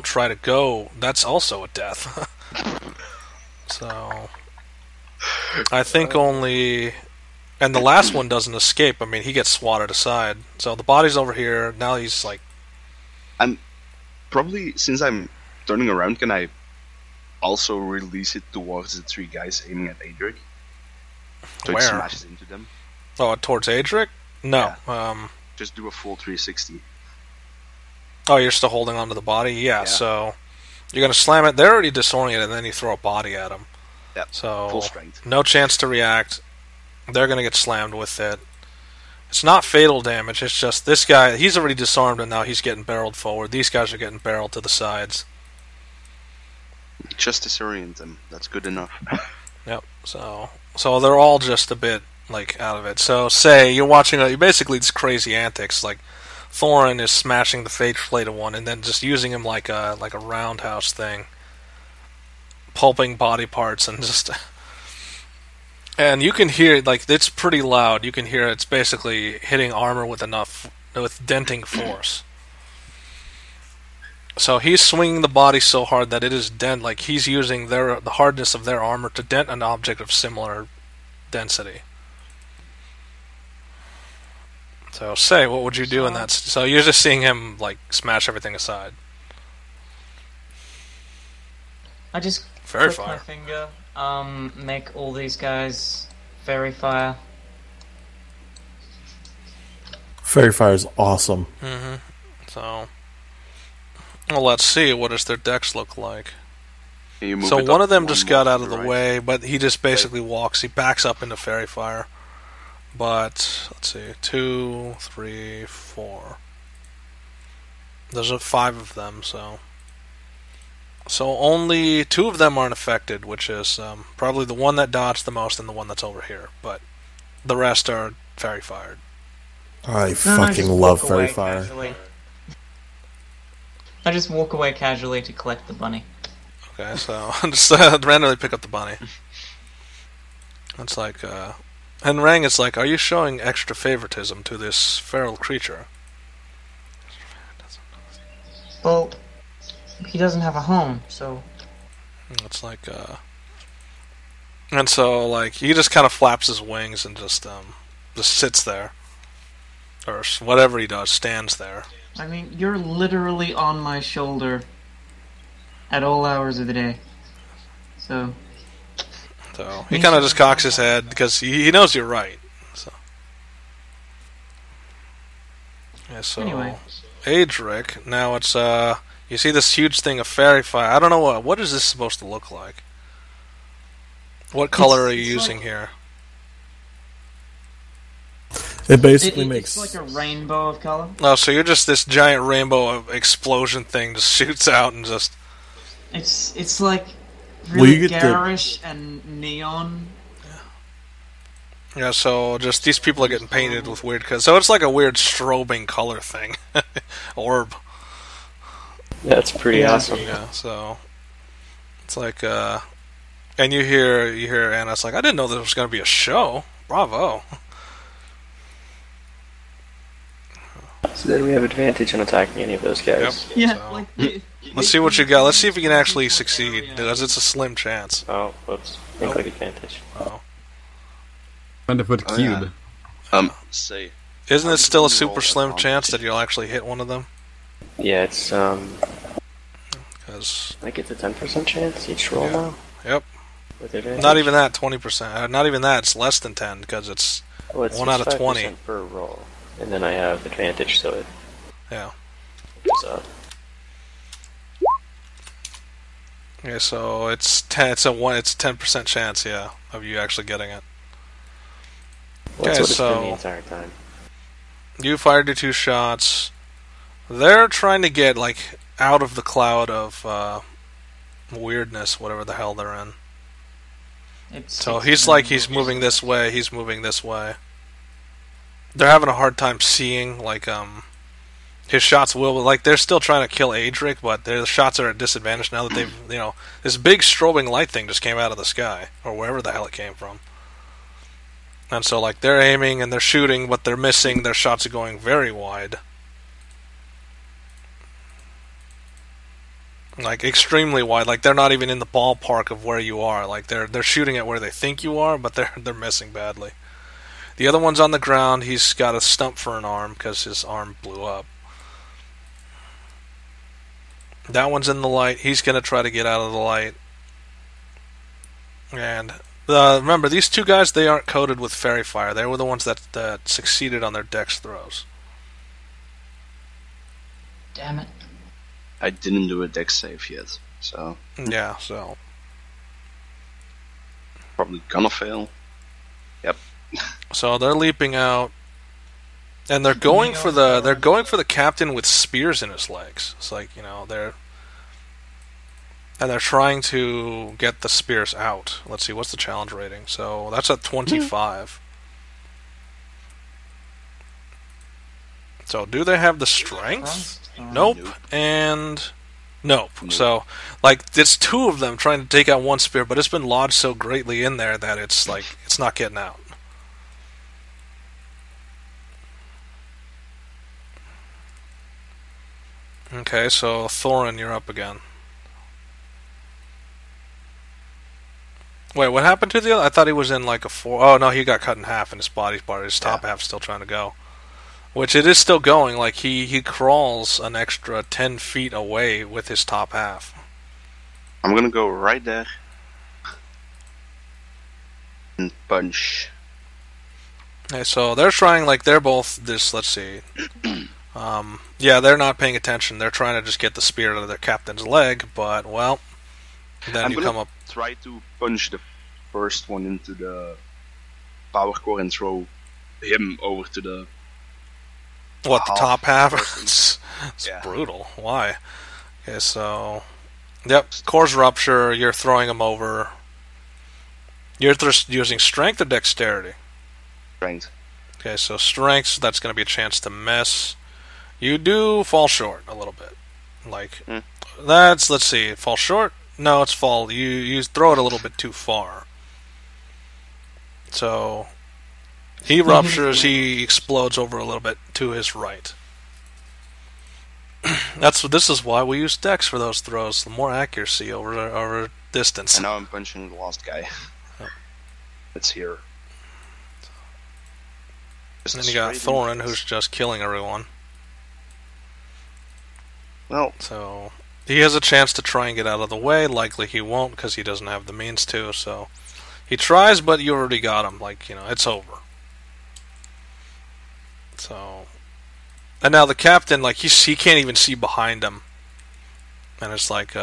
[SPEAKER 2] try to go. That's also a death. So, I think only... And the last one doesn't escape. I mean, he gets swatted aside. So the body's over here. Now he's like...
[SPEAKER 5] I'm... Probably, since I'm turning around, can I also release it towards the three guys aiming at Adrik? So
[SPEAKER 2] Where?
[SPEAKER 5] it smashes into them?
[SPEAKER 2] Oh, towards Adrik? No.
[SPEAKER 5] Just do a full 360.
[SPEAKER 2] Oh, you're still holding onto the body? Yeah, so... You're going to slam it. They're already disoriented, and then you throw a body at them.
[SPEAKER 5] Yep,
[SPEAKER 2] So,
[SPEAKER 5] full strength.
[SPEAKER 2] no chance to react. They're going to get slammed with it. It's not fatal damage, it's just this guy, he's already disarmed, and now he's getting barreled forward. These guys are getting barreled to the sides.
[SPEAKER 5] Just disorient them. That's good enough.
[SPEAKER 2] Yep, so they're all just a bit like out of it. So say you're watching basically these crazy antics, like Thorin is smashing the Fate Plate of one and then just using him like a roundhouse thing, pulping body parts and just. And you can hear like it's pretty loud. You can hear it's basically hitting armor with denting force. So he's swinging the body so hard that it is dent. Like he's using the hardness of their armor to dent an object of similar density. So say, what would you do in that? So you're just seeing him like smash everything aside.
[SPEAKER 4] I just
[SPEAKER 2] Fairy
[SPEAKER 4] click my
[SPEAKER 2] fire.
[SPEAKER 4] finger, make all these guys fairy fire.
[SPEAKER 1] Fairy Fire is awesome.
[SPEAKER 2] Mm-hmm. So, well, let's see. What does their decks look like?
[SPEAKER 5] Can you move
[SPEAKER 2] So
[SPEAKER 5] it
[SPEAKER 2] one
[SPEAKER 5] up
[SPEAKER 2] of them
[SPEAKER 5] one
[SPEAKER 2] just
[SPEAKER 5] more
[SPEAKER 2] got
[SPEAKER 5] to
[SPEAKER 2] out of
[SPEAKER 5] the
[SPEAKER 2] the
[SPEAKER 5] right?
[SPEAKER 2] way, but he just basically walks. He backs up into Fairy Fire. But let's see, 2, 3, 4. There's 5 of them, so only 2 of them aren't affected, which is probably the one that dodged the most and the one that's over here. But the rest are Fairy Fired.
[SPEAKER 1] I
[SPEAKER 4] Just
[SPEAKER 1] fucking love
[SPEAKER 4] walk
[SPEAKER 1] Fairy
[SPEAKER 4] away
[SPEAKER 1] Fire.
[SPEAKER 4] casually. I just walk away casually to collect the bunny.
[SPEAKER 2] Okay, so just randomly pick up the bunny. It's like, and Rang is like, are you showing extra favoritism to this feral creature?
[SPEAKER 4] Well, he doesn't have a home, so...
[SPEAKER 2] It's like, and so, like, he just kind of flaps his wings and just sits there. Or whatever he does, stands there.
[SPEAKER 4] I mean, you're literally on my shoulder at all hours of the day. So...
[SPEAKER 2] So, he kind of just cocks his head because he knows you're right. So, yeah, so
[SPEAKER 4] Anyway.
[SPEAKER 2] Adrik, now it's, you see this huge thing of fairy fire. I don't know what is this supposed to look like? What color are you
[SPEAKER 4] it's
[SPEAKER 2] using
[SPEAKER 4] like-
[SPEAKER 2] here?
[SPEAKER 1] It basically
[SPEAKER 4] It's like a rainbow of color.
[SPEAKER 2] Oh, so you're just this giant rainbow of explosion thing just shoots out and just...
[SPEAKER 4] It's like
[SPEAKER 1] Well,
[SPEAKER 4] really
[SPEAKER 1] you get to-
[SPEAKER 4] garish and neon.
[SPEAKER 2] Yeah, so just these people are getting painted with weird colors. So it's like a weird strobing color thing. Orb.
[SPEAKER 6] That's pretty
[SPEAKER 4] Yeah.
[SPEAKER 6] awesome.
[SPEAKER 2] Yeah, so it's like and you hear Anna's like, I didn't know there was gonna be a show. Bravo.
[SPEAKER 6] So then we have advantage on attacking any of those guys.
[SPEAKER 2] Yep.
[SPEAKER 4] Yeah,
[SPEAKER 2] So-
[SPEAKER 4] like...
[SPEAKER 2] Let's see what you got. Let's see if you can actually succeed, because it's a slim chance.
[SPEAKER 6] Oh, whoops. Click advantage.
[SPEAKER 2] Oh.
[SPEAKER 3] 20-foot
[SPEAKER 5] Oh,
[SPEAKER 3] cube.
[SPEAKER 5] yeah. Say,
[SPEAKER 2] Isn't it still a super
[SPEAKER 5] Roll
[SPEAKER 2] slim
[SPEAKER 5] advantage.
[SPEAKER 2] chance that you'll actually hit one of them?
[SPEAKER 6] Yeah, it's
[SPEAKER 2] Because,
[SPEAKER 6] I think it's a 10% chance each roll
[SPEAKER 2] Yeah.
[SPEAKER 6] now.
[SPEAKER 2] Yep.
[SPEAKER 6] With advantage.
[SPEAKER 2] Not even that, 20%. Not even that, it's less than 10, because it's,
[SPEAKER 6] Well, it's
[SPEAKER 2] 1 out of 20.
[SPEAKER 6] 5% per roll, and then I have advantage, so it
[SPEAKER 2] yeah.
[SPEAKER 6] goes up.
[SPEAKER 2] Okay, so it's 10, it's a 10% chance, yeah, of you actually getting it.
[SPEAKER 6] Well, that's
[SPEAKER 2] Okay,
[SPEAKER 6] what it's been
[SPEAKER 2] so-
[SPEAKER 6] the entire time.
[SPEAKER 2] You fired your 2 shots. They're trying to get, like, out of the cloud of weirdness, whatever the hell they're in. So he's moving this way, he's moving this way. They're having a hard time seeing, like, his shots will, like, they're still trying to kill Adrik, but their shots are at disadvantage now that they've, this big strobing light thing just came out of the sky, or wherever the hell it came from. And so, like, they're aiming and they're shooting, but they're missing, their shots are going very wide. Like, extremely wide, like, they're not even in the ballpark of where you are, like, they're shooting at where they think you are, but they're missing badly. The other one's on the ground, he's got a stump for an arm, because his arm blew up. That one's in the light. He's going to try to get out of the light. And remember, these 2 guys, they aren't coated with fairy fire. They were the ones that succeeded on their dex throws.
[SPEAKER 4] Damn it.
[SPEAKER 5] I didn't do a dex save yet, so
[SPEAKER 2] Yeah, so...
[SPEAKER 5] probably gonna fail. Yep.
[SPEAKER 2] So they're leaping out. And they're going for the captain with spears in his legs. It's like, they're trying to get the spears out. Let's see, what's the challenge rating? So that's at 25. So, do they have the strength?
[SPEAKER 4] Crossed.
[SPEAKER 2] Nope.
[SPEAKER 5] Nope.
[SPEAKER 2] And nope.
[SPEAKER 5] Nope.
[SPEAKER 2] So, like, it's two of them trying to take out one spear, but it's been lodged so greatly in there that it's like it's not getting out. Okay, so Thorin, you're up again. Wait, what happened to the other? I thought he was in like a 4. Oh no, he got cut in half, and his body part, his top half's still trying to go. Which it is still going. Like he crawls an extra 10 feet away with his top half.
[SPEAKER 5] I'm gonna go right there and punch.
[SPEAKER 2] Okay, so they're trying, like, they're both this. Let's see. Yeah, they're not paying attention. They're trying to just get the spear out of their captain's leg, but well, then
[SPEAKER 5] I'm
[SPEAKER 2] you
[SPEAKER 5] gonna
[SPEAKER 2] come up.
[SPEAKER 5] try to punch the first one into the power core and throw him over to the.
[SPEAKER 2] What, the top half?
[SPEAKER 5] person.
[SPEAKER 2] it's
[SPEAKER 5] Yeah.
[SPEAKER 2] brutal. Why? Okay, so yep, core's rupture. You're throwing him over. You're using strength or dexterity.
[SPEAKER 5] Strength.
[SPEAKER 2] Okay, so strength. That's going to be a chance to miss. You do fall short a little bit. Like that's. Let's see. Fall short. No, it's fall. You throw it a little bit too far. So he ruptures. He explodes over a little bit to his right. This is why we use dex for those throws. The more accuracy over distance.
[SPEAKER 5] And now I'm punching the last guy. It's here.
[SPEAKER 2] And then you got Thorin, who's just killing everyone.
[SPEAKER 5] Well,
[SPEAKER 2] So he has a chance to try and get out of the way. Likely he won't because he doesn't have the means to. So he tries, but you already got him. Like, it's over. So, and now the captain, like, he can't even see behind him. And it's like,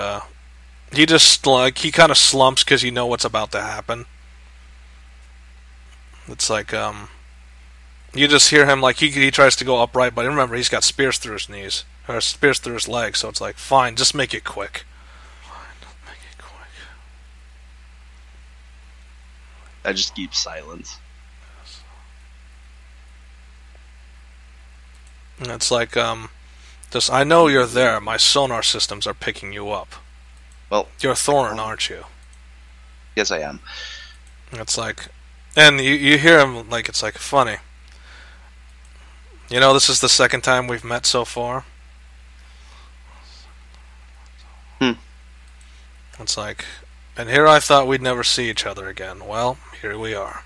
[SPEAKER 2] he just, like, he kind of slumps because you know what's about to happen. It's like, you just hear him, like, he tries to go upright, but remember, he's got spears through his knees, or spears through his legs, so it's like, fine, just make it quick. Make it quick.
[SPEAKER 5] I just keep silent.
[SPEAKER 2] And it's like, just, I know you're there, my sonar systems are picking you up.
[SPEAKER 5] Well,
[SPEAKER 2] You're Thorin, aren't you?
[SPEAKER 5] yes, I am.
[SPEAKER 2] It's like, and you hear him, like, it's like, funny. This is the second time we've met so far. It's like, and here I thought we'd never see each other again. Well, here we are.